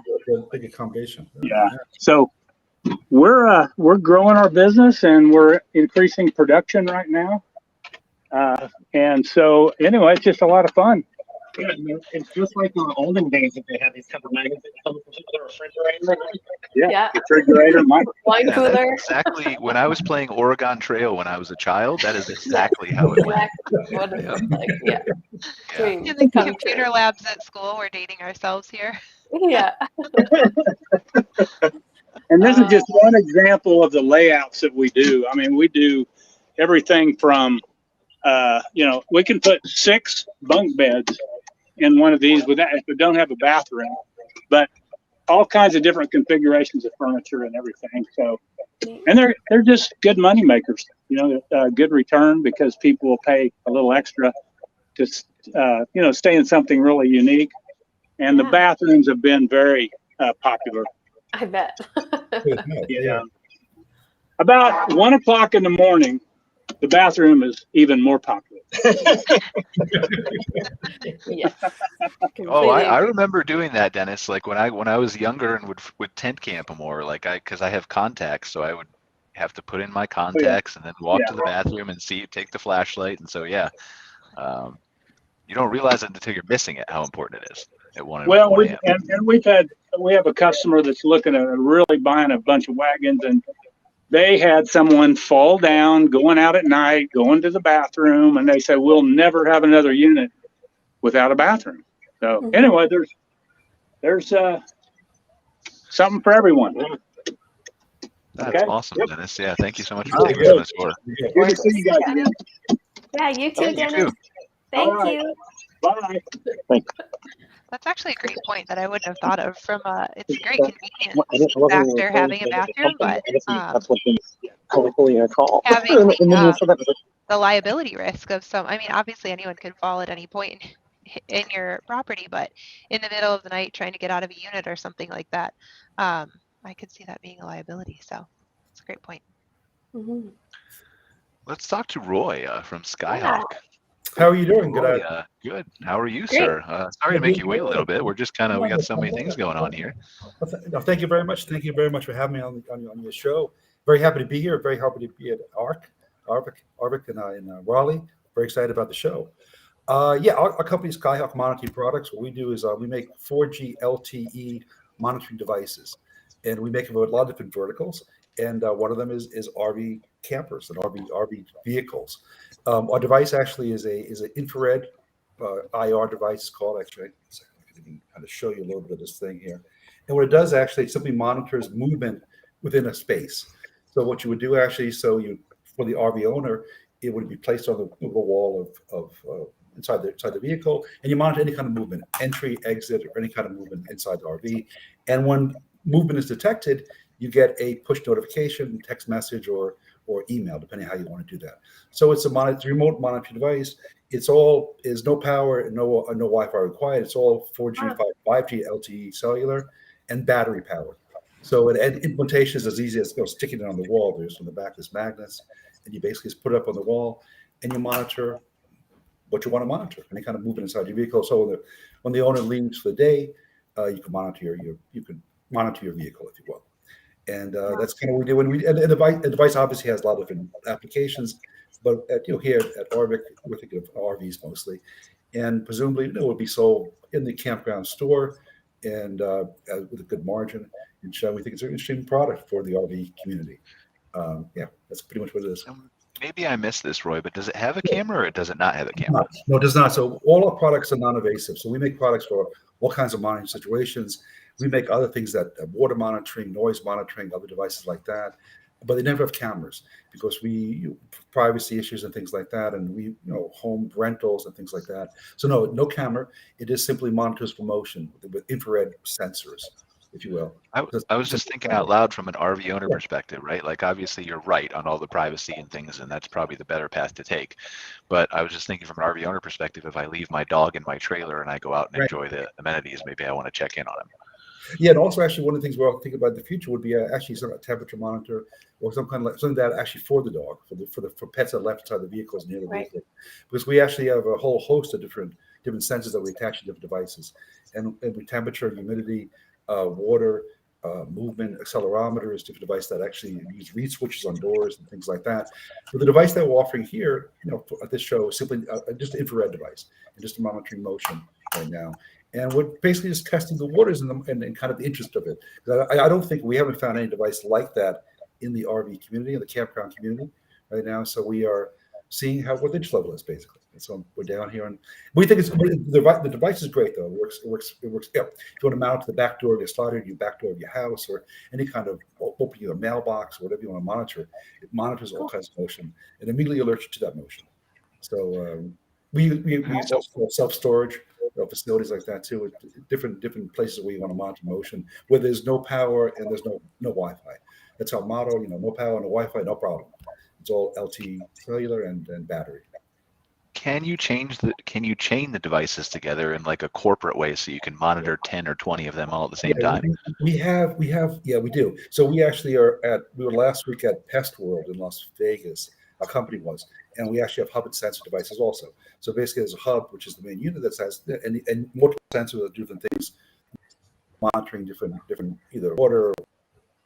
[SPEAKER 3] Big accommodation.
[SPEAKER 10] Yeah. So we're growing our business and we're increasing production right now. And so anyway, it's just a lot of fun.
[SPEAKER 5] it's just like in the olden days that they had these couple wagons that come from the refrigerator.
[SPEAKER 4] Yeah.
[SPEAKER 10] Refrigerator,
[SPEAKER 4] Wine
[SPEAKER 2] Yeah,
[SPEAKER 4] cooler.
[SPEAKER 2] that's exactly when I was playing Oregon Trail when I was a child. That is exactly how it went.
[SPEAKER 4] Exactly what it looks like. Yeah. Dream
[SPEAKER 6] In the
[SPEAKER 4] come
[SPEAKER 6] computer
[SPEAKER 4] true.
[SPEAKER 6] labs at school, we're dating ourselves here.
[SPEAKER 4] Yeah.
[SPEAKER 10] And this is just one example of the layouts that we do. I mean, we do everything from, we can put 6 bunk beds in one of these without, if we don't have a bathroom, but all kinds of different configurations of furniture and everything. So, and they're just good money makers, good return because people will pay a little extra to, stay in something really unique. And the bathrooms have been very popular.
[SPEAKER 4] I bet.
[SPEAKER 10] Yeah. About 1 o'clock in the morning, the bathroom is even more popular.
[SPEAKER 4] Yes.
[SPEAKER 2] Oh, I remember doing that, Dennis. Like when I was younger and would tent camp more, because I have contacts, so I would have to put in my contacts and then walk to the bathroom and take the flashlight. And so you don't realize it until you're missing it how important it is at 1 a.m.
[SPEAKER 10] We have a customer that's looking at really buying a bunch of wagons, and they had someone fall down going out at night, going to the bathroom, and they said, we'll never have another unit without a bathroom. So anyway, there's something for everyone.
[SPEAKER 2] That's awesome, Dennis. Yeah, thank you so much for taking us on this tour.
[SPEAKER 10] Good to see you guys again.
[SPEAKER 4] Yeah, you too,
[SPEAKER 2] You
[SPEAKER 4] Dennis.
[SPEAKER 2] too.
[SPEAKER 4] Thank
[SPEAKER 10] All right.
[SPEAKER 4] you.
[SPEAKER 10] Bye.
[SPEAKER 5] Thanks.
[SPEAKER 6] That's actually a great point that I wouldn't have thought of. It's a great convenience factor having a bathroom, but having the liability risk of obviously anyone could fall at any point in your property, but in the middle of the night trying to get out of a unit or something like that, I could see that being a liability. So it's a great point.
[SPEAKER 4] Mm-hmm.
[SPEAKER 2] Let's talk to Roy from Skyhawk.
[SPEAKER 3] How are you doing?
[SPEAKER 2] Roy, good. How are you, sir? Sorry to make you wait a little bit. We're just we got so many things going on here.
[SPEAKER 3] No, thank you very much. Thank you very much for having me on your show. Very happy to be here. Very happy to be at ARVC in Raleigh. Very excited about the show. Our company is Skyhawk Monitoring Products. What we do is we make 4G LTE monitoring devices, and we make them with a lot of different verticals. And one of them is RV campers and RV vehicles. Our device actually is an infrared IR device. It's called actually. I can kind of show you a little bit of this thing here. And what it does actually, it simply monitors movement within a space. So what you would do actually, for the RV owner, it would be placed on the wall of inside the vehicle, and you monitor any kind of movement, entry, exit, or any kind of movement inside the RV. And when movement is detected, you get a push notification, text message, or email, depending on how you want to do that. So it's a remote monitoring device. It's no power and no Wi-Fi required. It's all 4G, 5G, LTE, cellular, and battery powered. So implementation is as easy as sticking it on the wall. There's on the back there's magnets, and you basically just put it up on the wall, and you monitor what you want to monitor, any kind of movement inside your vehicle. So when the owner leaves for the day, you can monitor your vehicle, if you will. And that's kind of what we do. And the device obviously has a lot of different applications, but here at ARVC, we're thinking of RVs mostly, and presumably it will be sold in the campground store and with a good margin. And so we think it's an interesting product for the RV community. That's pretty much what it is.
[SPEAKER 2] Maybe I missed this, Roy, but does it have a camera or does it not have a camera?
[SPEAKER 3] No, it does not. So all our products are non-invasive. So we make products for all kinds of monitoring situations. We make other things that water monitoring, noise monitoring, other devices like that, but they never have cameras because privacy issues and things like that, and home rentals and things like that. So no camera. It is simply monitors for motion with infrared sensors, if you will.
[SPEAKER 2] I was just thinking out loud from an RV owner perspective, right? Like obviously you're right on all the privacy and things, and that's probably the better path to take. But I was just thinking from an RV owner perspective, if I leave my dog in my trailer and I go out and enjoy the amenities, maybe I want to check in on him.
[SPEAKER 3] Yeah, and also actually one of the things we're all thinking about in the future would be actually some temperature monitor or some kind of something that actually for the dog, for pets that are left inside the vehicles near the vehicle, because we actually have a whole host of different sensors that we attach to different devices, and with temperature, humidity, water, movement, accelerometers, different devices that actually use reed switches on doors and things like that. So the device that we're offering here, at this show, is simply just an infrared device and just monitoring motion right now. And we're basically just testing the waters and kind of the interest of it. I don't think we haven't found any device like that in the RV community, in the campground community right now. So we are seeing what the interest level is basically. And so we're down here, and we think the device is great though. It works. Yeah. If you want to mount it to the back door of your slider, your back door of your house, or any kind of opening your mailbox, or whatever you want to monitor, it monitors all kinds of motion and immediately alerts you to that motion. So we also self-storage facilities like that too, different places where you want to monitor motion, where there's no power and there's no Wi-Fi. That's our motto. No power, no Wi-Fi, no problem. It's all LTE, cellular, and battery.
[SPEAKER 2] Can you chain the devices together in like a corporate way so you can monitor 10 or 20 of them all at the same time?
[SPEAKER 3] We do. So we actually we were last week at Pest World in Las Vegas. Our company was, and we actually have hub and sensor devices also. So basically, there's a hub, which is the main unit that has and multiple sensors that do different things, monitoring different either water,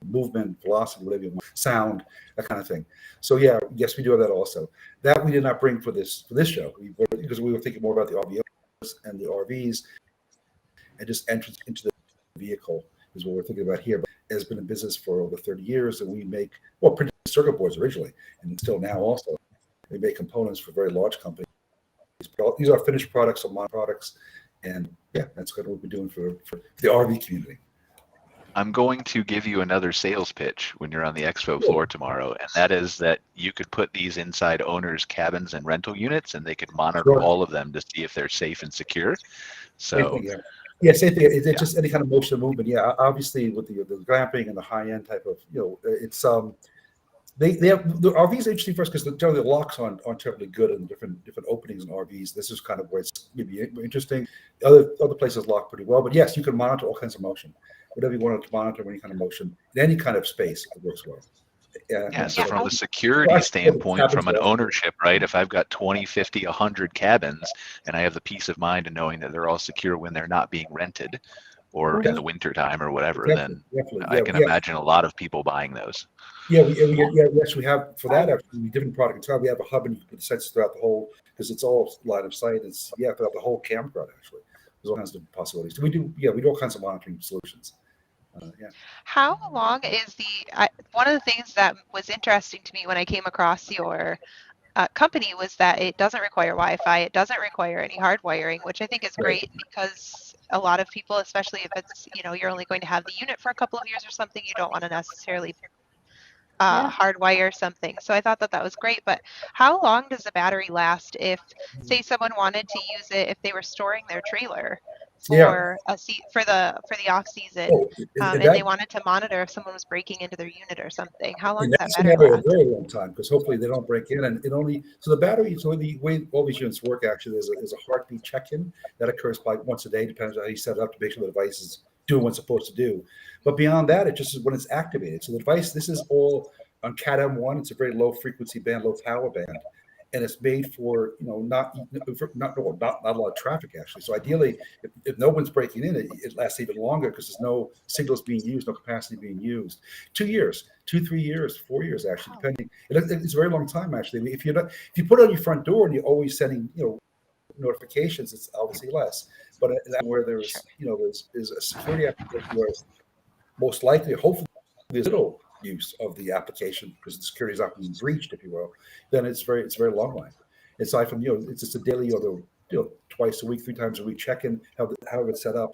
[SPEAKER 3] movement, velocity, whatever you want, sound, that kind of thing. So yes, we do have that also. That we did not bring for this show because we were thinking more about the RVs and the RVs, and just entrance into the vehicle is what we're thinking about here. But it has been in business for over 30 years, and we make printed circuit boards originally, and still now also. We make components for very large companies. These are finished products or mod products, and that's what we've been doing for the RV community.
[SPEAKER 2] I'm going to give you another sales pitch when you're on the expo floor tomorrow, and that is that you could put these inside owners' cabins and rental units, and they could monitor all of them to see if they're safe and secure. So
[SPEAKER 3] Yeah, same thing. It's just any kind of motion movement. Yeah, obviously with the glamping and the high end type of, it's they have the RVs are interesting for us because generally the locks aren't terribly good in different openings in RVs. This is kind of where it's maybe interesting. Other places lock pretty well, but yes, you can monitor all kinds of motion. Whatever you want to monitor, any kind of motion in any kind of space, it works well.
[SPEAKER 2] Yeah, so from a security standpoint, from an ownership, right, if I've got 20, 50, 100 cabins and I have the peace of mind of knowing that they're all secure when they're not being rented or in the winter time or whatever, then I can imagine a lot of people buying those.
[SPEAKER 3] Yeah, yes, we have for that actually different product and time. We have a hub and you can put the sensors throughout the whole because it's all line of sight. It's throughout the whole campground actually. There's all kinds of possibilities. We do all kinds of monitoring solutions.
[SPEAKER 6] How long is one of the things that was interesting to me when I came across your company was that it doesn't require Wi-Fi, it doesn't require any hard wiring, which I think is great because a lot of people, especially if it's, you're only going to have the unit for a couple of years or something, you don't want to necessarily hardwire something. So I thought that was great. But how long does the battery last if, say, someone wanted to use it if they were storing their trailer for for the off season, and they wanted to monitor if someone was breaking into their unit or something? How long does that battery last?
[SPEAKER 3] A very long time because hopefully they don't break in, and the battery. So the way all these units work actually is a heartbeat check-in that occurs once a day, depends on how you set it up to make sure the device is doing what it's supposed to do. But beyond that, it just is when it's activated. So the device, this is all on Cat M1. It's a very low frequency band, low power band. And it's made for not a lot of traffic actually. So ideally, if no one's breaking in, it lasts even longer because there's no signals being used, no capacity being used. 2 years, 2, 3 years, 4 years actually, depending. It's a very long time actually. If you put it on your front door and you're always sending notifications, it's obviously less. But where there's there's a security application where most likely, hopefully, there's little use of the application because the security is not being breached, if you will, then it's very long line. Aside from it's just a daily or twice a week, 3 times a week check-in, how it's set up,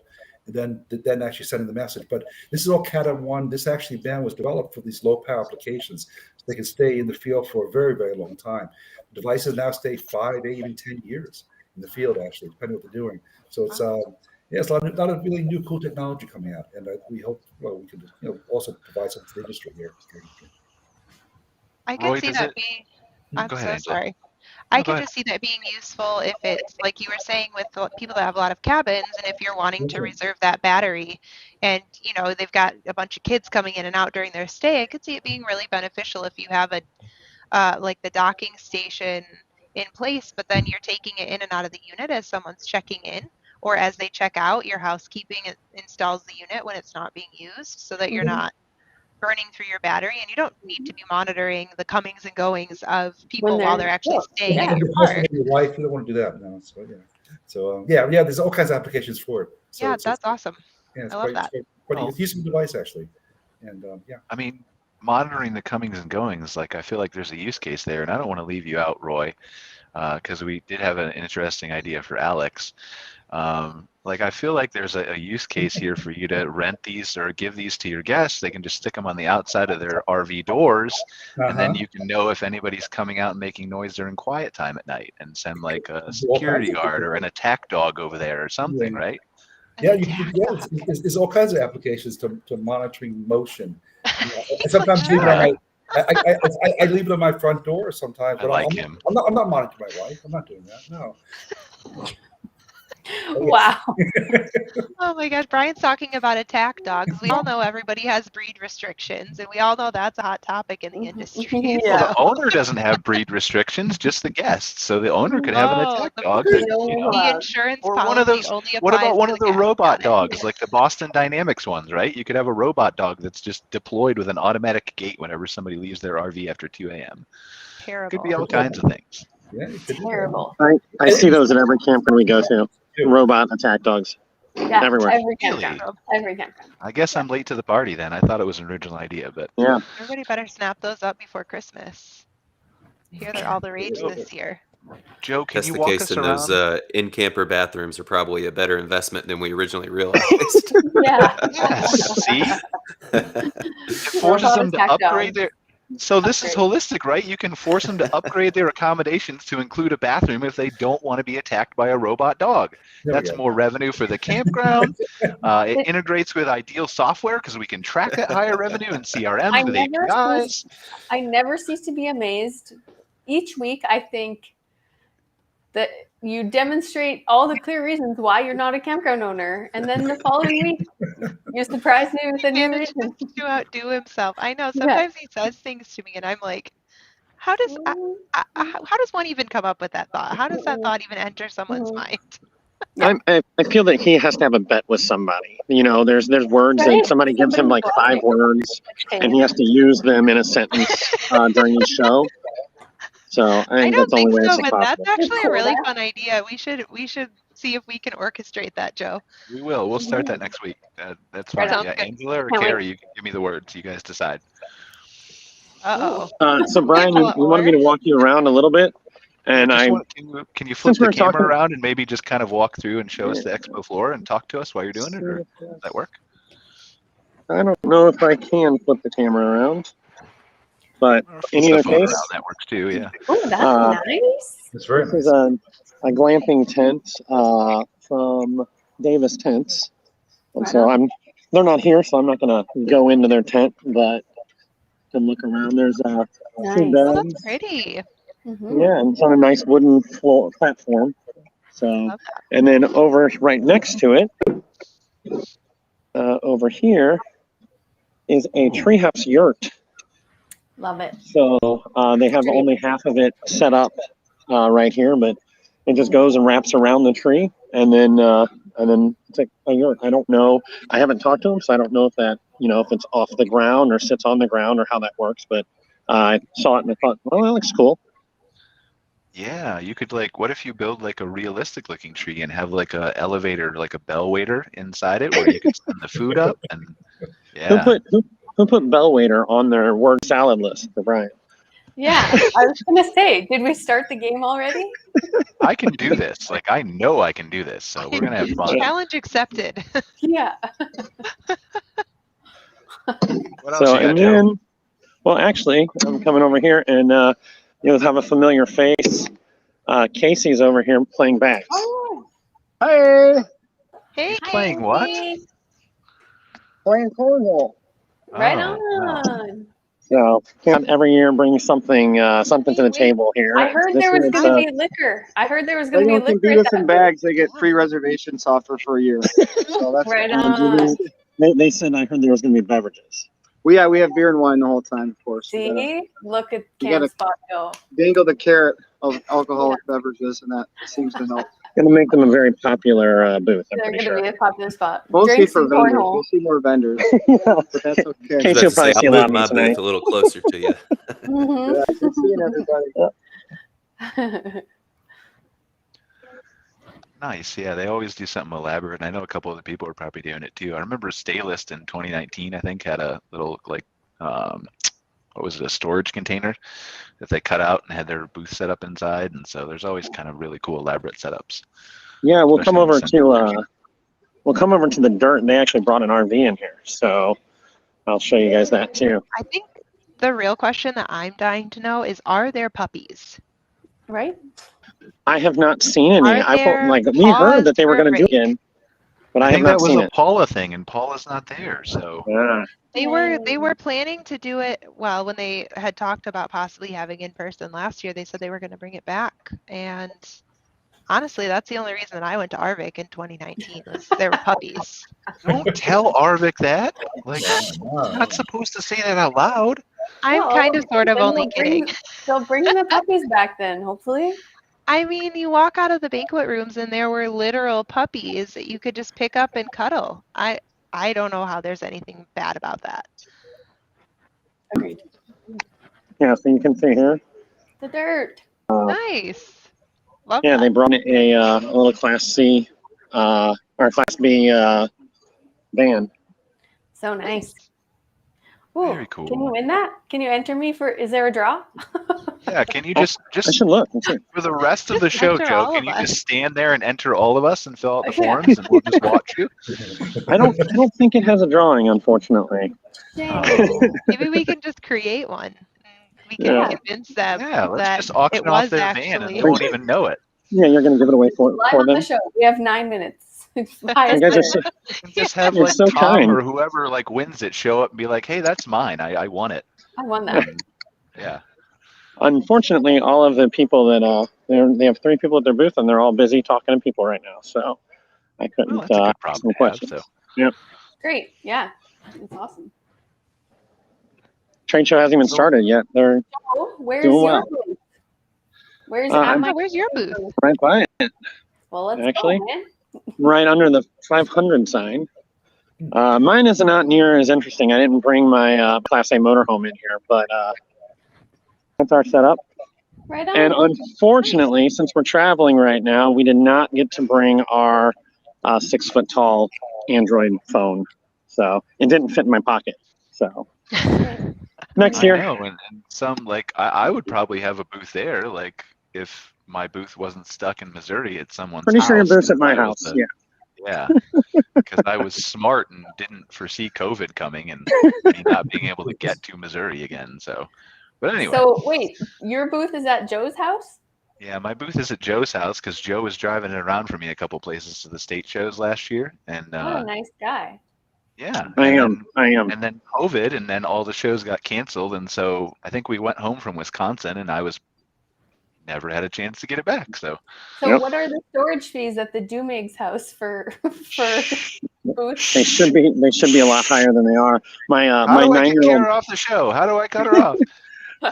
[SPEAKER 3] and then actually sending the message. But this is all Cat M1. This actually band was developed for these low power applications, so they can stay in the field for a very, very long time. Devices now stay 5, 8, even 10 years in the field actually, depending on what they're doing. So it's it's a lot of really new cool technology coming out, and we hope we can also provide something to the industry here.
[SPEAKER 6] I can see that being. I'm so sorry. I can just see that being useful if it's like you were saying with people that have a lot of cabins, and if you're wanting to reserve that battery, and they've got a bunch of kids coming in and out during their stay. I could see it being really beneficial if you have like the docking station in place, but then you're taking it in and out of the unit as someone's checking in. Or as they check out, your housekeeping installs the unit when it's not being used so that you're not burning through your battery, and you don't need to be monitoring the comings and goings of people while they're actually staying in your park.
[SPEAKER 3] Your wife, you don't want to do that. No, so there's all kinds of applications for it. So
[SPEAKER 6] that's awesome. I love that.
[SPEAKER 3] It's a useful device actually, and
[SPEAKER 2] I mean, monitoring the comings and goings, like I feel like there's a use case there, and I don't want to leave you out, Roy, because we did have an interesting idea for Alex. I feel like there's a use case here for you to rent these or give these to your guests. They can just stick them on the outside of their RV doors, and then you can know if anybody's coming out and making noise during quiet time at night, and send like a security guard or an attack dog over there or something, right?
[SPEAKER 3] Yeah, there's all kinds of applications to monitoring motion. Sometimes I leave it on my front door sometimes, but I'm not monitoring my wife. I'm not doing that. No.
[SPEAKER 4] Wow.
[SPEAKER 6] Oh my gosh, Brian's talking about attack dogs. We all know everybody has breed restrictions, and we all know that's a hot topic in the industry.
[SPEAKER 2] Well, the owner doesn't have breed restrictions, just the guests. So the owner could have an attack dog.
[SPEAKER 6] The insurance
[SPEAKER 2] or
[SPEAKER 6] policy
[SPEAKER 2] one of those.
[SPEAKER 6] Only
[SPEAKER 2] What about one of the robot
[SPEAKER 6] dogs,
[SPEAKER 2] dogs, like the Boston Dynamics ones, right? You could have a robot dog that's just deployed with an automatic gate whenever somebody leaves their RV after 2 a.m.
[SPEAKER 6] Terrible.
[SPEAKER 2] Could be all kinds of things.
[SPEAKER 3] Yeah,
[SPEAKER 4] Terrible.
[SPEAKER 5] I see those at every campground we go to. Robot attack dogs.
[SPEAKER 4] Yeah,
[SPEAKER 5] everywhere.
[SPEAKER 4] Every campground.
[SPEAKER 2] I guess I'm late to the party then. I thought it was an original idea, but
[SPEAKER 5] yeah.
[SPEAKER 6] Everybody better snap those up before Christmas. Here they're all the rage this year.
[SPEAKER 2] Joe, can
[SPEAKER 7] That's
[SPEAKER 2] you
[SPEAKER 7] the
[SPEAKER 2] walk
[SPEAKER 7] case,
[SPEAKER 2] us
[SPEAKER 7] and
[SPEAKER 2] around?
[SPEAKER 7] those in-camper bathrooms are probably a better investment than we originally realized.
[SPEAKER 4] Yeah.
[SPEAKER 2] Yes, see? It forces them to upgrade their So this is holistic, right? You can force them to upgrade their accommodations to include a bathroom if they don't want to be attacked by a robot dog. That's more revenue for the campground. It integrates with ideal software because we can track that higher revenue in CRMs with APIs.
[SPEAKER 4] I never cease to be amazed. Each week, I think that you demonstrate all the clear reasons why you're not a campground owner, and then the following week, you surprise me with a new reason.
[SPEAKER 6] To outdo himself. I know. Sometimes he says things to me, and I'm like, how does one even come up with that thought? How does that thought even enter someone's mind?
[SPEAKER 5] I feel that he has to have a bet with somebody. You know, there's words that somebody gives him like 5 words, and he has to use them in a sentence during each show. So I
[SPEAKER 6] don't think
[SPEAKER 5] the only way
[SPEAKER 6] so,
[SPEAKER 5] it's
[SPEAKER 6] but
[SPEAKER 5] possible.
[SPEAKER 6] that's actually a really fun idea. We should see if we can orchestrate that, Joe.
[SPEAKER 2] We will. We'll start that next week. That's fine.
[SPEAKER 6] Sounds
[SPEAKER 2] Yeah,
[SPEAKER 6] good.
[SPEAKER 2] Angela or Cara, you give me the words. You guys decide.
[SPEAKER 5] So Brian, you wanted me to walk you around a little bit, and
[SPEAKER 2] can you flip the camera around and maybe just kind of walk through and show us the expo floor and talk to us while you're doing it, or does that work?
[SPEAKER 5] I don't know if I can flip the camera around, but in either case,
[SPEAKER 2] that works too. Yeah.
[SPEAKER 4] Oh, that's nice.
[SPEAKER 3] It's very
[SPEAKER 5] nice. This is a glamping tent from Davis Tents, and so they're not here, so I'm not going to go into their tent, but can look around. There's 2 beds.
[SPEAKER 6] Oh, that's pretty.
[SPEAKER 5] Yeah, and it's on a nice wooden floor platform. So, and then over right next to it, over here, is a treehouse yurt.
[SPEAKER 4] Love it.
[SPEAKER 5] So they have only half of it set up right here, but it just goes and wraps around the tree, and then it's like a yurt. I don't know. I haven't talked to them, so I don't know if that, if it's off the ground or sits on the ground or how that works. But I saw it and I thought, well, that looks cool.
[SPEAKER 2] Yeah, you could what if you build like a realistic looking tree and have like a elevator, like a bellwaiter inside it where you can send the food up and yeah.
[SPEAKER 5] Who put bellwaiter on their word salad list for Brian?
[SPEAKER 4] Yeah, I was gonna say, did we start the game already?
[SPEAKER 2] I can do this. I know I can do this, so we're gonna have fun.
[SPEAKER 6] Challenge accepted.
[SPEAKER 4] Yeah.
[SPEAKER 2] What else you got, Joe?
[SPEAKER 5] Well, actually, I'm coming over here and you'll have a familiar face. Casey's over here playing bags.
[SPEAKER 4] Oh.
[SPEAKER 5] Hey.
[SPEAKER 6] Hey.
[SPEAKER 2] Playing what?
[SPEAKER 5] Playing cornhole.
[SPEAKER 4] Right on.
[SPEAKER 5] So every year bring something to the table here.
[SPEAKER 4] I heard there was going to be liquor.
[SPEAKER 11] They can beat us in bags. They get free reservation software for a year. So that's
[SPEAKER 4] right on.
[SPEAKER 5] They said I heard there was going to be beverages.
[SPEAKER 11] We have beer and wine the whole time, of course.
[SPEAKER 4] See, look at Cam Spot go.
[SPEAKER 11] Dangle the carrot of alcoholic beverages, and that seems to help.
[SPEAKER 5] Going to make them a very popular booth.
[SPEAKER 4] They're going to be a popular spot.
[SPEAKER 11] Mostly
[SPEAKER 4] Drinks
[SPEAKER 11] for
[SPEAKER 4] and
[SPEAKER 11] vendors.
[SPEAKER 4] cornhole.
[SPEAKER 11] We'll see more vendors, but that's okay.
[SPEAKER 5] Casey will probably see a lot of
[SPEAKER 7] my
[SPEAKER 5] tonight.
[SPEAKER 7] booth a little closer to you.
[SPEAKER 11] Yeah, good seeing everybody.
[SPEAKER 2] Nice. Yeah, they always do something elaborate. And I know a couple of the people are probably doing it too. I remember Staylist in 2019, I think, had a little what was it, a storage container that they cut out and had their booth set up inside. And so there's always kind of really cool elaborate setups.
[SPEAKER 5] Yeah, we'll come over to the dirt. They actually brought an RV in here, so I'll show you guys that too.
[SPEAKER 6] I think the real question that I'm dying to know is, are there puppies?
[SPEAKER 4] Right?
[SPEAKER 5] I have not seen any. We heard that they were going to do it again, but I have not seen it.
[SPEAKER 2] That was a Paula thing, and Paula's not there, so.
[SPEAKER 5] Yeah.
[SPEAKER 6] They were planning to do it. Well, when they had talked about possibly having in person last year, they said they were going to bring it back. And honestly, that's the only reason that I went to ARVC in 2019 was there were puppies.
[SPEAKER 2] Don't tell ARVC that. You're not supposed to say that out loud.
[SPEAKER 6] I'm kind of sort of only kidding.
[SPEAKER 4] They'll bring the puppies back then, hopefully.
[SPEAKER 6] I mean, you walk out of the banquet rooms and there were literal puppies that you could just pick up and cuddle. I don't know how there's anything bad about that.
[SPEAKER 4] Agreed.
[SPEAKER 5] Yeah, so you can see here.
[SPEAKER 4] The dirt.
[SPEAKER 6] Nice. Love
[SPEAKER 5] Yeah,
[SPEAKER 6] that.
[SPEAKER 5] they brought in a little Class C or Class B van.
[SPEAKER 4] So nice. Ooh,
[SPEAKER 2] Very cool.
[SPEAKER 4] Can you win that? Can you enter me for? Is there a draw?
[SPEAKER 2] Yeah, can you just
[SPEAKER 5] I should look.
[SPEAKER 2] for the rest of the show,
[SPEAKER 6] enter
[SPEAKER 2] Joe?
[SPEAKER 6] all
[SPEAKER 2] Can
[SPEAKER 6] of
[SPEAKER 2] you
[SPEAKER 6] us.
[SPEAKER 2] just stand there and enter all of us and fill out the forms, and we'll just watch you?
[SPEAKER 5] I don't think it has a drawing, unfortunately.
[SPEAKER 4] Dang.
[SPEAKER 6] Maybe we can just create one. we can convince them
[SPEAKER 2] let's
[SPEAKER 6] that
[SPEAKER 2] just auction
[SPEAKER 6] it
[SPEAKER 2] off
[SPEAKER 6] was
[SPEAKER 2] their
[SPEAKER 6] actually.
[SPEAKER 2] van and they won't even know it.
[SPEAKER 5] Yeah, you're going to give it away for
[SPEAKER 4] Live on
[SPEAKER 5] them.
[SPEAKER 4] the show. We have 9 minutes.
[SPEAKER 5] You guys are so,
[SPEAKER 2] Just have
[SPEAKER 5] you're
[SPEAKER 2] like
[SPEAKER 5] so
[SPEAKER 2] Tom
[SPEAKER 5] kind.
[SPEAKER 2] or whoever like wins it show up and be like, hey, that's mine. I won it.
[SPEAKER 4] I won that.
[SPEAKER 2] Yeah.
[SPEAKER 5] Unfortunately, all of the people that they have 3 people at their booth, and they're all busy talking to people right now. So I couldn't
[SPEAKER 2] Well, that's a good
[SPEAKER 5] ask
[SPEAKER 2] problem
[SPEAKER 5] some
[SPEAKER 2] to have,
[SPEAKER 5] questions.
[SPEAKER 2] so.
[SPEAKER 5] Yep.
[SPEAKER 4] Great. Yeah. It's awesome.
[SPEAKER 5] Trade show hasn't even started yet. They're
[SPEAKER 4] Oh, where's
[SPEAKER 5] doing
[SPEAKER 4] your
[SPEAKER 5] well.
[SPEAKER 4] booth? Where's
[SPEAKER 6] Where's your booth?
[SPEAKER 5] Right by it,
[SPEAKER 4] Well, let's
[SPEAKER 5] actually.
[SPEAKER 4] go, man.
[SPEAKER 5] right under the 500 sign. Mine is not near as interesting. I didn't bring my Class A motorhome in here, but that's our setup.
[SPEAKER 4] Right on.
[SPEAKER 5] And unfortunately, since we're traveling right now, we did not get to bring our 6 foot tall Android phone. So it didn't fit in my pocket. So next year.
[SPEAKER 2] I know, and some like I would probably have a booth there, like if my booth wasn't stuck in Missouri at someone's
[SPEAKER 5] Pretty
[SPEAKER 2] house.
[SPEAKER 5] sure your booth's at
[SPEAKER 2] because
[SPEAKER 5] my
[SPEAKER 2] I was
[SPEAKER 5] house.
[SPEAKER 2] a-
[SPEAKER 5] Yeah.
[SPEAKER 2] Yeah, because I was smart and didn't foresee COVID coming and me not being able to get to Missouri again. So, but anyway.
[SPEAKER 4] So wait, your booth is at Joe's house?
[SPEAKER 2] Yeah, my booth is at Joe's house because Joe was driving it around for me a couple places to the state shows last year, and
[SPEAKER 4] What a nice guy.
[SPEAKER 2] yeah,
[SPEAKER 5] I
[SPEAKER 2] and
[SPEAKER 5] am.
[SPEAKER 2] and then COVID, and then all the shows got canceled, and so I think we went home from Wisconsin, and I was never had a chance to get it back. So
[SPEAKER 4] So what are the storage fees at the Duemig's house for booths?
[SPEAKER 5] They should be a lot higher than they are. My
[SPEAKER 2] how
[SPEAKER 5] my
[SPEAKER 2] do I get
[SPEAKER 5] 9-year-old
[SPEAKER 2] Cara off the show? How do I cut her off?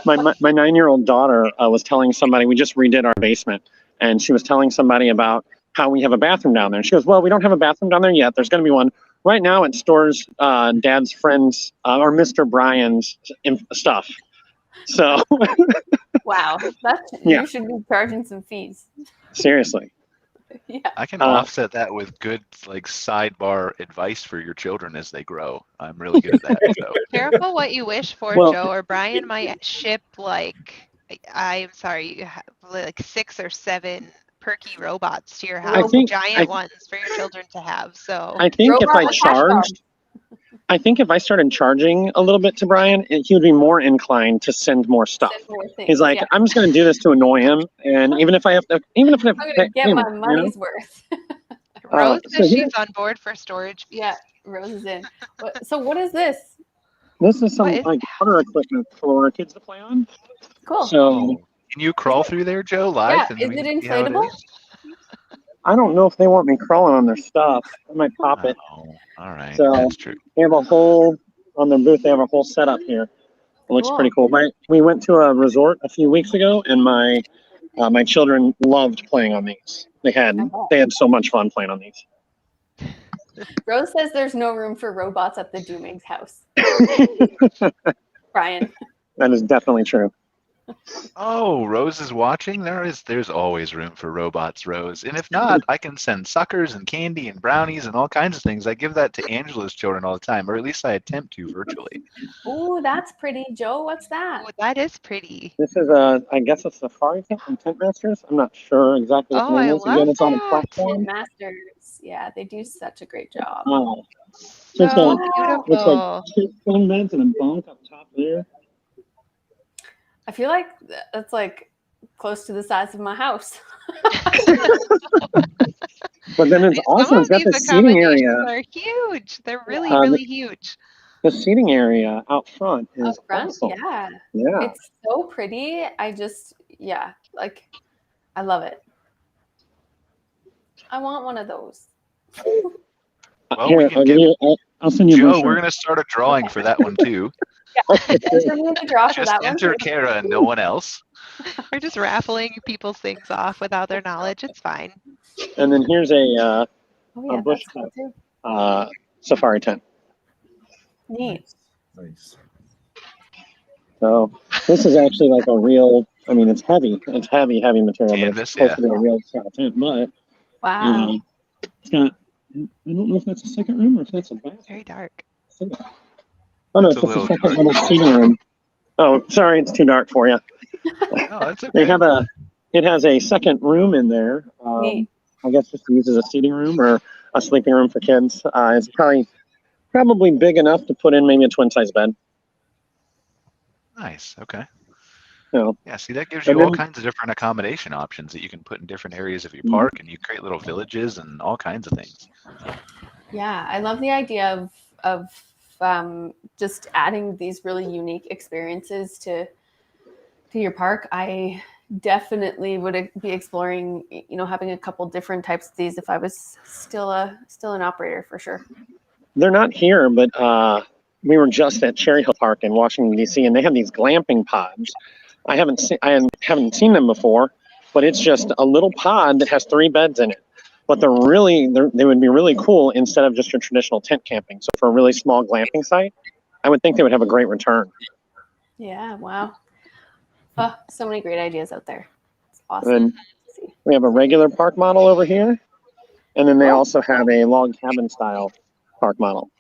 [SPEAKER 5] my 9-year-old daughter was telling somebody, we just redid our basement, and she was telling somebody about how we have a bathroom down there. And she goes, well, we don't have a bathroom down there yet. There's going to be one. Right now it stores Dad's friends or Mr. Brian's stuff. So
[SPEAKER 4] Wow,
[SPEAKER 5] Yeah.
[SPEAKER 4] You should be charging some fees.
[SPEAKER 5] seriously.
[SPEAKER 4] Yeah.
[SPEAKER 2] I can offset that with good like sidebar advice for your children as they grow. I'm really good at that. So.
[SPEAKER 6] Careful what you wish for,
[SPEAKER 5] Well-
[SPEAKER 6] Joe, or Brian might ship like I'm sorry, like 6 or 7 perky robots to your house, giant ones for your children to have. So
[SPEAKER 5] I think if I
[SPEAKER 4] Robot
[SPEAKER 5] charged, I think if I started charging a little bit to Brian, he would be more inclined to send more stuff.
[SPEAKER 4] Send more things,
[SPEAKER 5] He's like,
[SPEAKER 4] yeah.
[SPEAKER 5] I'm just going to do this to annoy him, and even if I have to,
[SPEAKER 4] I'm gonna get my money's worth.
[SPEAKER 6] Rose
[SPEAKER 5] so
[SPEAKER 6] says
[SPEAKER 5] here-
[SPEAKER 6] she's on board for storage.
[SPEAKER 4] Yeah, Rose is in. So what is this?
[SPEAKER 5] This is some
[SPEAKER 6] What is
[SPEAKER 5] like water equipment for kids to play on.
[SPEAKER 4] Cool.
[SPEAKER 5] So
[SPEAKER 2] Can you crawl through there, Joe, live?
[SPEAKER 4] Yeah,
[SPEAKER 2] and
[SPEAKER 4] is
[SPEAKER 2] we
[SPEAKER 4] it
[SPEAKER 2] can see how
[SPEAKER 4] inflatable?
[SPEAKER 2] is?
[SPEAKER 5] I don't know if they want me crawling on their stuff. I might pop it.
[SPEAKER 2] Oh, all right,
[SPEAKER 5] So
[SPEAKER 2] that's true.
[SPEAKER 5] they have a whole on their booth. They have a whole setup here. It looks
[SPEAKER 4] Cool.
[SPEAKER 5] pretty cool. We went to a resort a few weeks ago, and my children loved playing on these. They had so much fun playing on these.
[SPEAKER 4] Rose says there's no room for robots at the Duemig's house. Brian.
[SPEAKER 5] That is definitely true.
[SPEAKER 2] Oh, Rose is watching. There's always room for robots, Rose. And if not, I can send suckers and candy and brownies and all kinds of things. I give that to Angela's children all the time, or at least I attempt to virtually.
[SPEAKER 4] Ooh, that's pretty. Joe, what's that?
[SPEAKER 6] Oh, that is pretty.
[SPEAKER 5] This is I guess a Safari Tent from Tent Masters. I'm not sure exactly what
[SPEAKER 6] Oh,
[SPEAKER 5] the name
[SPEAKER 6] I
[SPEAKER 5] is. Again, it's on a
[SPEAKER 6] love
[SPEAKER 5] platform.
[SPEAKER 4] Masters. Yeah, they do such a great job.
[SPEAKER 5] Oh,
[SPEAKER 6] So
[SPEAKER 5] it's got
[SPEAKER 6] beautiful.
[SPEAKER 5] looks like 2 twin beds and a bunk up top there.
[SPEAKER 4] I feel like that's like close to the size of my house.
[SPEAKER 5] But then it's awesome. It's got the seating area.
[SPEAKER 6] Are huge. They're really,
[SPEAKER 5] Uh,
[SPEAKER 6] really huge.
[SPEAKER 5] The seating area out front is
[SPEAKER 4] Up front,
[SPEAKER 5] awesome.
[SPEAKER 4] yeah.
[SPEAKER 5] Yeah.
[SPEAKER 4] It's so pretty. I love it. I want one of those.
[SPEAKER 2] Well,
[SPEAKER 5] Here,
[SPEAKER 2] we can
[SPEAKER 5] I'll send you a
[SPEAKER 2] Joe,
[SPEAKER 5] brochure.
[SPEAKER 2] we're going to start a drawing for that one too.
[SPEAKER 4] Send me the draw for
[SPEAKER 2] Just
[SPEAKER 4] that one.
[SPEAKER 2] enter Cara and no one else.
[SPEAKER 6] We're just raffling people's things off without their knowledge. It's fine.
[SPEAKER 5] And then here's a
[SPEAKER 4] Oh,
[SPEAKER 5] bush
[SPEAKER 4] that's cool too.
[SPEAKER 5] safari tent.
[SPEAKER 4] Neat.
[SPEAKER 3] Nice.
[SPEAKER 5] So this is actually like a real. I mean, it's heavy. It's heavy material. But
[SPEAKER 2] Canvas,
[SPEAKER 5] it's supposed to be
[SPEAKER 2] yeah.
[SPEAKER 5] a real style tent, but
[SPEAKER 4] Wow.
[SPEAKER 5] it's got. I don't know if that's a second room or if that's a bathroom.
[SPEAKER 6] Very dark.
[SPEAKER 5] Oh no,
[SPEAKER 2] It's
[SPEAKER 5] it's
[SPEAKER 2] a
[SPEAKER 5] just a
[SPEAKER 2] little
[SPEAKER 5] second
[SPEAKER 2] dark.
[SPEAKER 5] little seating room. Oh, sorry, it's too dark for you.
[SPEAKER 2] No, that's okay.
[SPEAKER 5] They have it has a second room in there.
[SPEAKER 4] Neat.
[SPEAKER 5] I guess just to use as a seating room or a sleeping room for kids. It's probably big enough to put in maybe a twin size bed.
[SPEAKER 2] Nice. Okay. Yeah, see, that gives
[SPEAKER 5] And
[SPEAKER 2] you all
[SPEAKER 5] then-
[SPEAKER 2] kinds of different accommodation options that you can put in different areas of your park, and you create little villages and all kinds of things.
[SPEAKER 4] Yeah, I love the idea of just adding these really unique experiences to your park. I definitely would be exploring, having a couple different types of these if I was still an operator, for sure.
[SPEAKER 5] They're not here, but we were just at Cherry Hill Park in Washington D.C. and they have these glamping pods. I haven't seen them before, but it's just a little pod that has 3 beds in it. But they would be really cool instead of just your traditional tent camping. So for a really small glamping site, I would think they would have a great return.
[SPEAKER 4] Yeah, wow. Oh, so many great ideas out there. It's awesome.
[SPEAKER 5] And then we have a regular park model over here, and then they
[SPEAKER 4] Oh.
[SPEAKER 5] also have a log cabin style park model.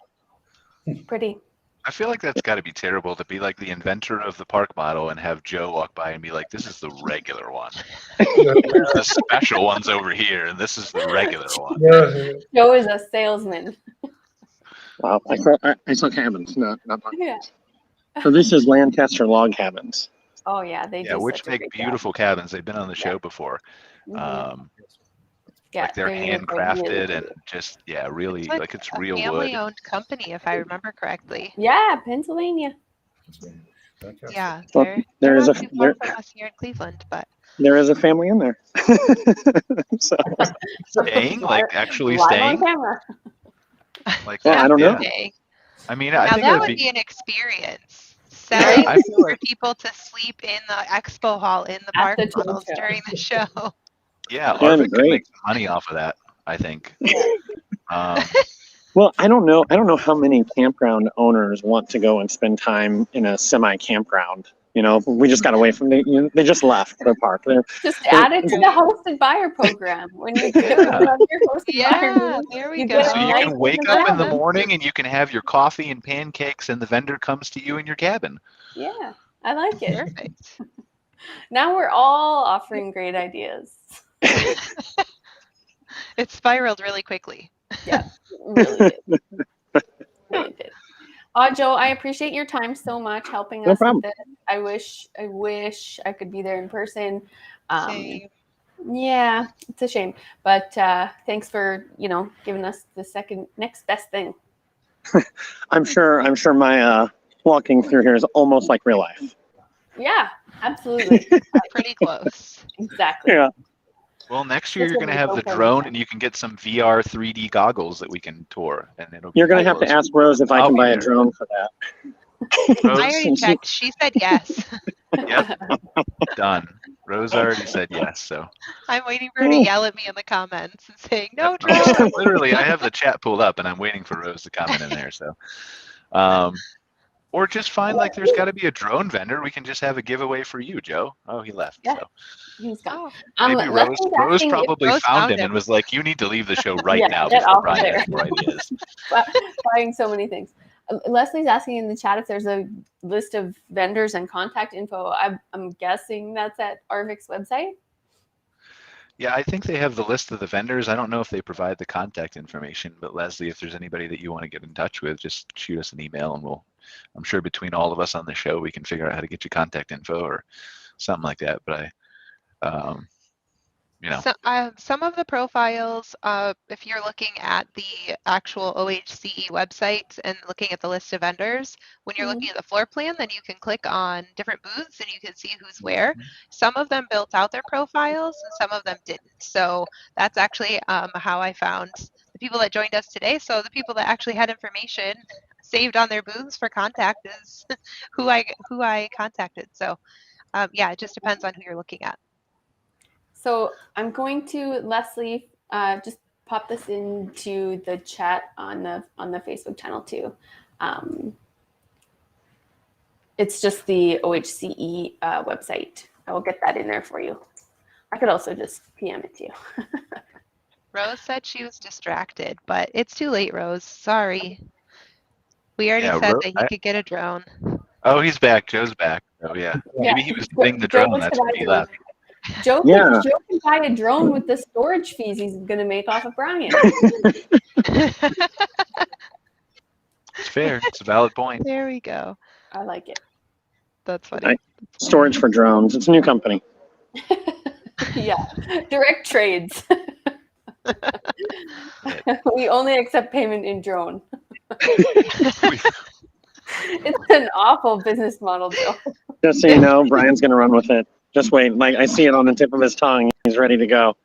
[SPEAKER 4] Pretty.
[SPEAKER 2] I feel like that's got to be terrible to be like the inventor of the park model and have Joe walk by and be like, "This is the regular one. The special one's over here, and this is the regular one."
[SPEAKER 4] Joe is a salesman.
[SPEAKER 5] Wow, I saw cabins, not park.
[SPEAKER 4] Yeah.
[SPEAKER 5] So this is Lancaster Log Cabins.
[SPEAKER 4] Oh yeah, they do.
[SPEAKER 2] Which
[SPEAKER 4] such a
[SPEAKER 2] make
[SPEAKER 4] great
[SPEAKER 2] beautiful cabins. They've been on the show before.
[SPEAKER 4] job.
[SPEAKER 2] Like they're handcrafted and just really
[SPEAKER 6] It's
[SPEAKER 2] like it's
[SPEAKER 6] a
[SPEAKER 2] real wood.
[SPEAKER 6] family-owned company, if I remember correctly.
[SPEAKER 4] Yeah, Pennsylvania.
[SPEAKER 6] Yeah,
[SPEAKER 5] Well, there
[SPEAKER 6] they're
[SPEAKER 5] is
[SPEAKER 6] not
[SPEAKER 5] a
[SPEAKER 6] too far from us here in Cleveland, but
[SPEAKER 5] there is a family in there. So,
[SPEAKER 2] Staying, like actually
[SPEAKER 4] Live
[SPEAKER 2] staying,
[SPEAKER 4] on camera.
[SPEAKER 2] like
[SPEAKER 5] Well,
[SPEAKER 2] that.
[SPEAKER 5] I don't know.
[SPEAKER 6] staying.
[SPEAKER 2] I mean,
[SPEAKER 6] Now
[SPEAKER 2] I think
[SPEAKER 6] that
[SPEAKER 2] that'd
[SPEAKER 6] would
[SPEAKER 2] be.
[SPEAKER 6] be an experience. Setting
[SPEAKER 2] I feel
[SPEAKER 6] for
[SPEAKER 2] like
[SPEAKER 6] people to sleep in the expo hall in the
[SPEAKER 4] At
[SPEAKER 6] park
[SPEAKER 4] the
[SPEAKER 6] models
[SPEAKER 4] show.
[SPEAKER 6] during the show.
[SPEAKER 2] yeah,
[SPEAKER 5] that'd be
[SPEAKER 2] Arvik could
[SPEAKER 5] great.
[SPEAKER 2] make some money off of that. I think.
[SPEAKER 5] Well, I don't know how many campground owners want to go and spend time in a semi campground. We just got away from they just left their park.
[SPEAKER 4] Just add it to the hosted buyer program. When you get
[SPEAKER 2] Yeah.
[SPEAKER 4] on your hosted buyer
[SPEAKER 6] Yeah,
[SPEAKER 4] meeting,
[SPEAKER 6] there we
[SPEAKER 4] you
[SPEAKER 6] go.
[SPEAKER 4] get
[SPEAKER 2] So you
[SPEAKER 4] nice
[SPEAKER 2] can wake
[SPEAKER 4] little
[SPEAKER 2] up in the
[SPEAKER 4] cabin.
[SPEAKER 2] morning and you can have your coffee and pancakes, and the vendor comes to you in your cabin.
[SPEAKER 4] Yeah, I like it.
[SPEAKER 6] Perfect.
[SPEAKER 4] Now we're all offering great ideas.
[SPEAKER 6] It spiraled really quickly.
[SPEAKER 4] Yeah, really did. Really did. Joe, I appreciate your time so much helping
[SPEAKER 5] No
[SPEAKER 4] us
[SPEAKER 5] problem.
[SPEAKER 4] with this. I wish I could be there in person.
[SPEAKER 6] Same.
[SPEAKER 4] Yeah, it's a shame. But thanks for, giving us the next best thing.
[SPEAKER 5] I'm sure my walking through here is almost like real life.
[SPEAKER 4] Yeah, absolutely.
[SPEAKER 6] Pretty close.
[SPEAKER 4] Exactly.
[SPEAKER 5] Yeah.
[SPEAKER 2] Well, next year
[SPEAKER 4] That's
[SPEAKER 2] you're
[SPEAKER 4] what
[SPEAKER 2] going to
[SPEAKER 4] we
[SPEAKER 2] have
[SPEAKER 4] go
[SPEAKER 2] the
[SPEAKER 4] for
[SPEAKER 2] drone,
[SPEAKER 4] next
[SPEAKER 2] and you can get some VR 3D goggles that we can tour, and it'll.
[SPEAKER 5] You're gonna
[SPEAKER 2] be
[SPEAKER 5] have to
[SPEAKER 2] close.
[SPEAKER 5] ask Rose if I
[SPEAKER 2] I'll
[SPEAKER 5] can
[SPEAKER 2] be
[SPEAKER 5] buy a
[SPEAKER 2] there.
[SPEAKER 5] drone for that.
[SPEAKER 6] I
[SPEAKER 2] Rose,
[SPEAKER 6] already checked. She said yes.
[SPEAKER 2] yep, done. Rose already said yes, so.
[SPEAKER 6] I'm waiting for her to yell at me in the comments and saying, no,
[SPEAKER 2] Yep.
[SPEAKER 6] drone.
[SPEAKER 2] Literally, I have the chat pulled up, and I'm waiting for Rose to comment in there. So, or just find like there's got to be a drone vendor. We can just have a giveaway for you, Joe. Oh, he left.
[SPEAKER 4] Yeah.
[SPEAKER 2] So
[SPEAKER 4] He's gone.
[SPEAKER 2] maybe Rose
[SPEAKER 4] Leslie's asking if-
[SPEAKER 2] probably
[SPEAKER 6] Rose
[SPEAKER 2] found
[SPEAKER 6] found
[SPEAKER 2] him
[SPEAKER 6] him.
[SPEAKER 2] and was like, "You need to leave the show right
[SPEAKER 4] Yeah,
[SPEAKER 2] now
[SPEAKER 4] get
[SPEAKER 2] before
[SPEAKER 4] off
[SPEAKER 2] Brian
[SPEAKER 4] there."
[SPEAKER 2] has more ideas."
[SPEAKER 4] Buying so many things. Leslie's asking in the chat if there's a list of vendors and contact info. I'm guessing that's at ARVC's website.
[SPEAKER 2] Yeah, I think they have the list of the vendors. I don't know if they provide the contact information, but Leslie, if there's anybody that you want to get in touch with, just shoot us an email, and I'm sure between all of us on the show, we can figure out how to get you contact info or something like that. But
[SPEAKER 6] So, some of the profiles, if you're looking at the actual OHCE website and looking at the list of vendors, when you're looking at the floor plan, then you can click on different booths and you can see who's where. Some of them built out their profiles and some of them didn't. So that's actually how I found the people that joined us today. So the people that actually had information saved on their booths for contact is who I contacted. So yeah, it just depends on who you're looking at.
[SPEAKER 4] So I'm going to, Leslie, just pop this into the chat on the Facebook channel too. It's just the OHCE website. I will get that in there for you. I could also just PM it to you.
[SPEAKER 6] Rose said she was distracted, but it's too late, Rose. Sorry. We already said that he could get a drone.
[SPEAKER 2] Oh, he's back. Joe's back. Oh yeah, maybe he was getting the drone. That's why he left.
[SPEAKER 4] Joe,
[SPEAKER 5] Yeah.
[SPEAKER 4] Joe can buy a drone with the storage fees he's going to make off of Brian.
[SPEAKER 2] It's fair. It's a valid point.
[SPEAKER 6] There we go.
[SPEAKER 4] I like it.
[SPEAKER 6] That's funny.
[SPEAKER 5] Storage for drones. It's a new company.
[SPEAKER 4] Yeah, direct trades. We only accept payment in drone. It's an awful business model, Joe.
[SPEAKER 5] Just so you know, Brian's going to run with it. Just wait. Like, I see it on the tip of his tongue. He's ready to go.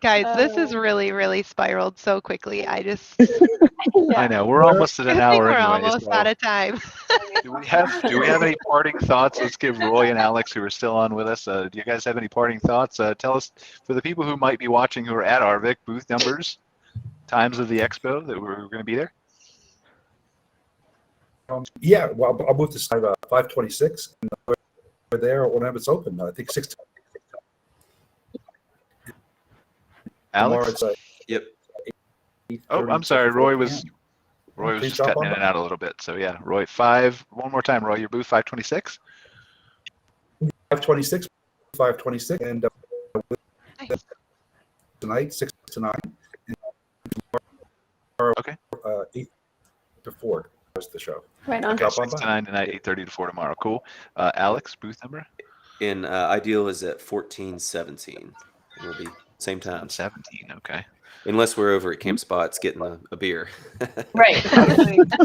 [SPEAKER 6] Guys, this is really spiraled so quickly. I just
[SPEAKER 2] I know we're almost at an hour
[SPEAKER 6] we're
[SPEAKER 2] anyway.
[SPEAKER 6] almost out of time.
[SPEAKER 2] Do we have any parting thoughts? Let's give Roy and Alex, who are still on with us. Do you guys have any parting thoughts? Tell us, for the people who might be watching who are at ARVC, booth numbers, times of the expo that we're going to be there.
[SPEAKER 3] Yeah, well, I'll move to 526. And we're there whenever it's open. I think 6.
[SPEAKER 2] Alex?
[SPEAKER 7] Yep.
[SPEAKER 2] Oh, I'm sorry. Roy was
[SPEAKER 3] Please
[SPEAKER 2] just
[SPEAKER 3] jump
[SPEAKER 2] cutting
[SPEAKER 3] on
[SPEAKER 2] in
[SPEAKER 3] that.
[SPEAKER 2] and out a little bit. So yeah, Roy, one more time, Roy, your booth 526.
[SPEAKER 3] 526, 526, and
[SPEAKER 6] Nice.
[SPEAKER 3] tonight 6 to 9. And
[SPEAKER 2] Okay.
[SPEAKER 3] 8 to 4 was the show.
[SPEAKER 4] Right on.
[SPEAKER 2] Okay,
[SPEAKER 3] Drop on
[SPEAKER 2] 6 to
[SPEAKER 3] by.
[SPEAKER 2] 9 tonight, 8:30 to 4 tomorrow. Cool. Alex, booth number?
[SPEAKER 7] And Ideal is at 1417. It'll be same time.
[SPEAKER 2] 17. Okay.
[SPEAKER 7] Unless we're over at Camp Spots getting a beer.
[SPEAKER 4] Right.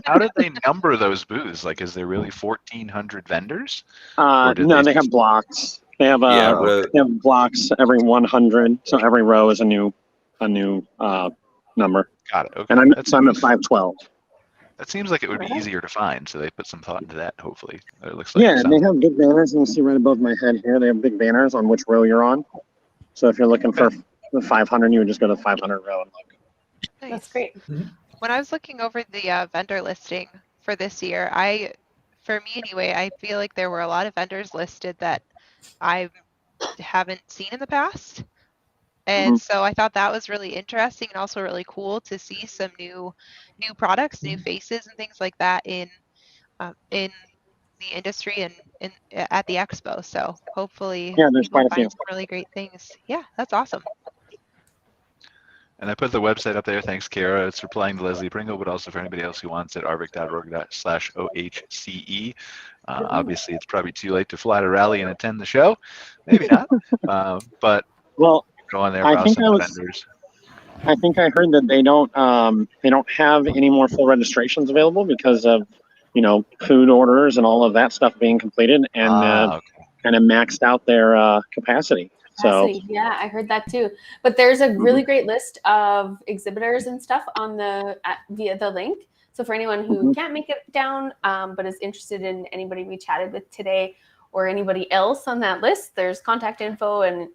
[SPEAKER 2] How did they number those booths? Like, is there really 1,400 vendors? Or did
[SPEAKER 5] No,
[SPEAKER 2] they
[SPEAKER 5] they have
[SPEAKER 2] just-
[SPEAKER 5] blocks. They have
[SPEAKER 7] Yeah,
[SPEAKER 5] they have blocks every 100. So every row is a new number.
[SPEAKER 2] Got it. Okay.
[SPEAKER 5] And I'm at 512.
[SPEAKER 2] That seems like it would be easier to find, so they put some thought into that, hopefully. It looks like
[SPEAKER 5] Yeah,
[SPEAKER 2] it
[SPEAKER 5] and they
[SPEAKER 2] sounds-
[SPEAKER 5] have big banners. You can see right above my head here. They have big banners on which row you're on. So if you're looking for the 500, you would just go to the 500 row and look.
[SPEAKER 6] Nice.
[SPEAKER 4] That's great.
[SPEAKER 6] When I was looking over the vendor listing for this year, for me anyway, I feel like there were a lot of vendors listed that I haven't seen in the past. And so I thought that was really interesting and also really cool to see some new products, new faces and things like that in the industry and at the expo. So hopefully
[SPEAKER 5] there's
[SPEAKER 6] people
[SPEAKER 5] quite a few.
[SPEAKER 6] find some really great things. Yeah, that's awesome.
[SPEAKER 2] And I put the website up there. Thanks, Cara. It's replying to Leslie Pringle, but also for anybody else who wants it, arvc.org/OHCE. Obviously, it's probably too late to fly to Raleigh and attend the show. Maybe not. But
[SPEAKER 5] Well,
[SPEAKER 2] go on there,
[SPEAKER 5] I
[SPEAKER 2] browse
[SPEAKER 5] think
[SPEAKER 2] some
[SPEAKER 5] I
[SPEAKER 2] of the
[SPEAKER 5] was-
[SPEAKER 2] vendors.
[SPEAKER 5] I think I heard that they don't have any more full registrations available because of food orders and all of that stuff being completed and
[SPEAKER 2] Okay.
[SPEAKER 5] kind of maxed out their capacity. So
[SPEAKER 4] Yeah, I heard that too. But there's a really great list of exhibitors and stuff on via the link. So for anyone who can't make it down, but is interested in anybody we chatted with today or anybody else on that list, there's contact info and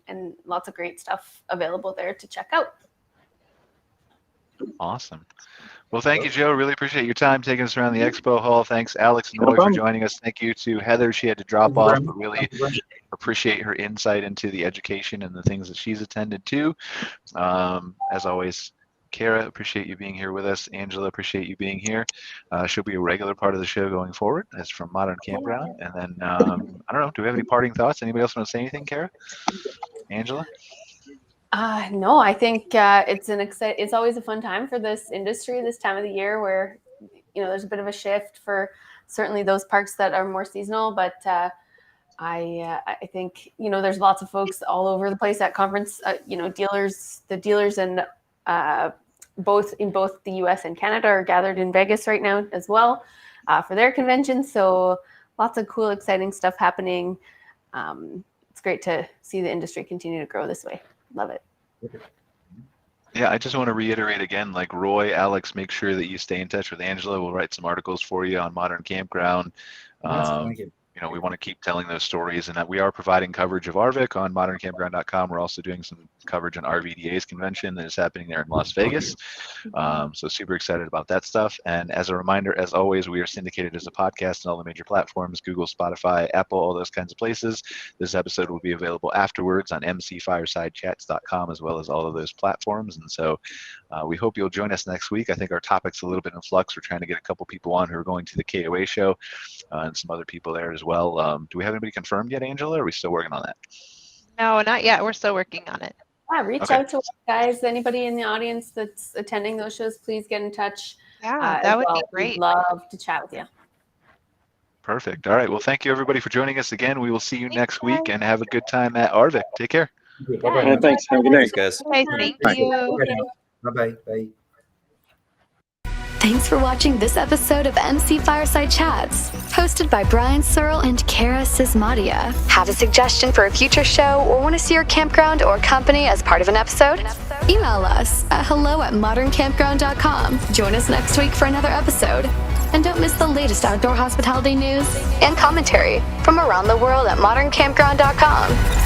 [SPEAKER 4] lots of great stuff available there to check out.
[SPEAKER 2] Awesome. Well, thank you, Joe. Really appreciate your time taking us around the expo hall. Thanks, Alex and
[SPEAKER 5] No
[SPEAKER 2] Roy, for
[SPEAKER 5] problem.
[SPEAKER 2] joining us. Thank you to Heather. She had to drop
[SPEAKER 3] Thank you
[SPEAKER 2] off,
[SPEAKER 3] very
[SPEAKER 2] but
[SPEAKER 3] much.
[SPEAKER 2] really
[SPEAKER 3] Thank you very much.
[SPEAKER 2] appreciate her insight into the education and the things that she's attended to. As always, Cara, appreciate you being here with us. Angela, appreciate you being here. She'll be a regular part of the show going forward. That's from Modern Campground. And then, I don't know, do we have any parting thoughts? Anybody else want to say anything, Cara? Angela?
[SPEAKER 4] No, I think it's always a fun time for this industry this time of the year where, there's a bit of a shift for certainly those parks that are more seasonal, but I think, there's lots of folks all over the place at conference, the dealers and both the US and Canada are gathered in Vegas right now as well for their convention. So lots of cool, exciting stuff happening. It's great to see the industry continue to grow this way. Love it.
[SPEAKER 2] Yeah, I just want to reiterate again, like Roy, Alex, make sure that you stay in touch with Angela. We'll write some articles for you on Modern Campground.
[SPEAKER 3] Yes, thank you.
[SPEAKER 2] We want to keep telling those stories, and that we are providing coverage of ARVC on moderncampground.com. We're also doing some coverage on RVDA's convention that is happening there in Las Vegas. So super excited about that stuff. And as a reminder, as always, we are syndicated as a podcast on all the major platforms, Google, Spotify, Apple, all those kinds of places. This episode will be available afterwards on mcfiresidechats.com as well as all of those platforms. And so we hope you'll join us next week. I think our topic's a little bit in flux. We're trying to get a couple people on who are going to the KOA show and some other people there as well. Do we have anybody confirmed yet, Angela? Or are we still working on that?
[SPEAKER 6] No, not yet. We're still working on it.
[SPEAKER 4] Yeah, reach out to us, guys. Anybody in the audience that's attending those shows, please get in touch.
[SPEAKER 6] Yeah,
[SPEAKER 4] as
[SPEAKER 6] that would
[SPEAKER 4] well.
[SPEAKER 6] be great.
[SPEAKER 4] We'd love to chat with you.
[SPEAKER 2] Perfect. All right. Well, thank you everybody for joining us again. We will see you next week, and have a good time at ARVC. Take care.
[SPEAKER 3] Bye-bye.
[SPEAKER 5] Thanks. Have a good night.
[SPEAKER 7] Thanks, guys.
[SPEAKER 6] Okay, thank you.
[SPEAKER 3] Bye-bye. Bye.
[SPEAKER 1] Thanks for watching this episode of MC Fireside Chats, hosted by Brian Searl and Cara Csizmadia. Have a suggestion for a future show or want to see your campground or company as part of an episode? Email us at hello@moderncampground.com. Join us next week for another episode. And don't miss the latest outdoor hospitality news and commentary from around the world at moderncampground.com.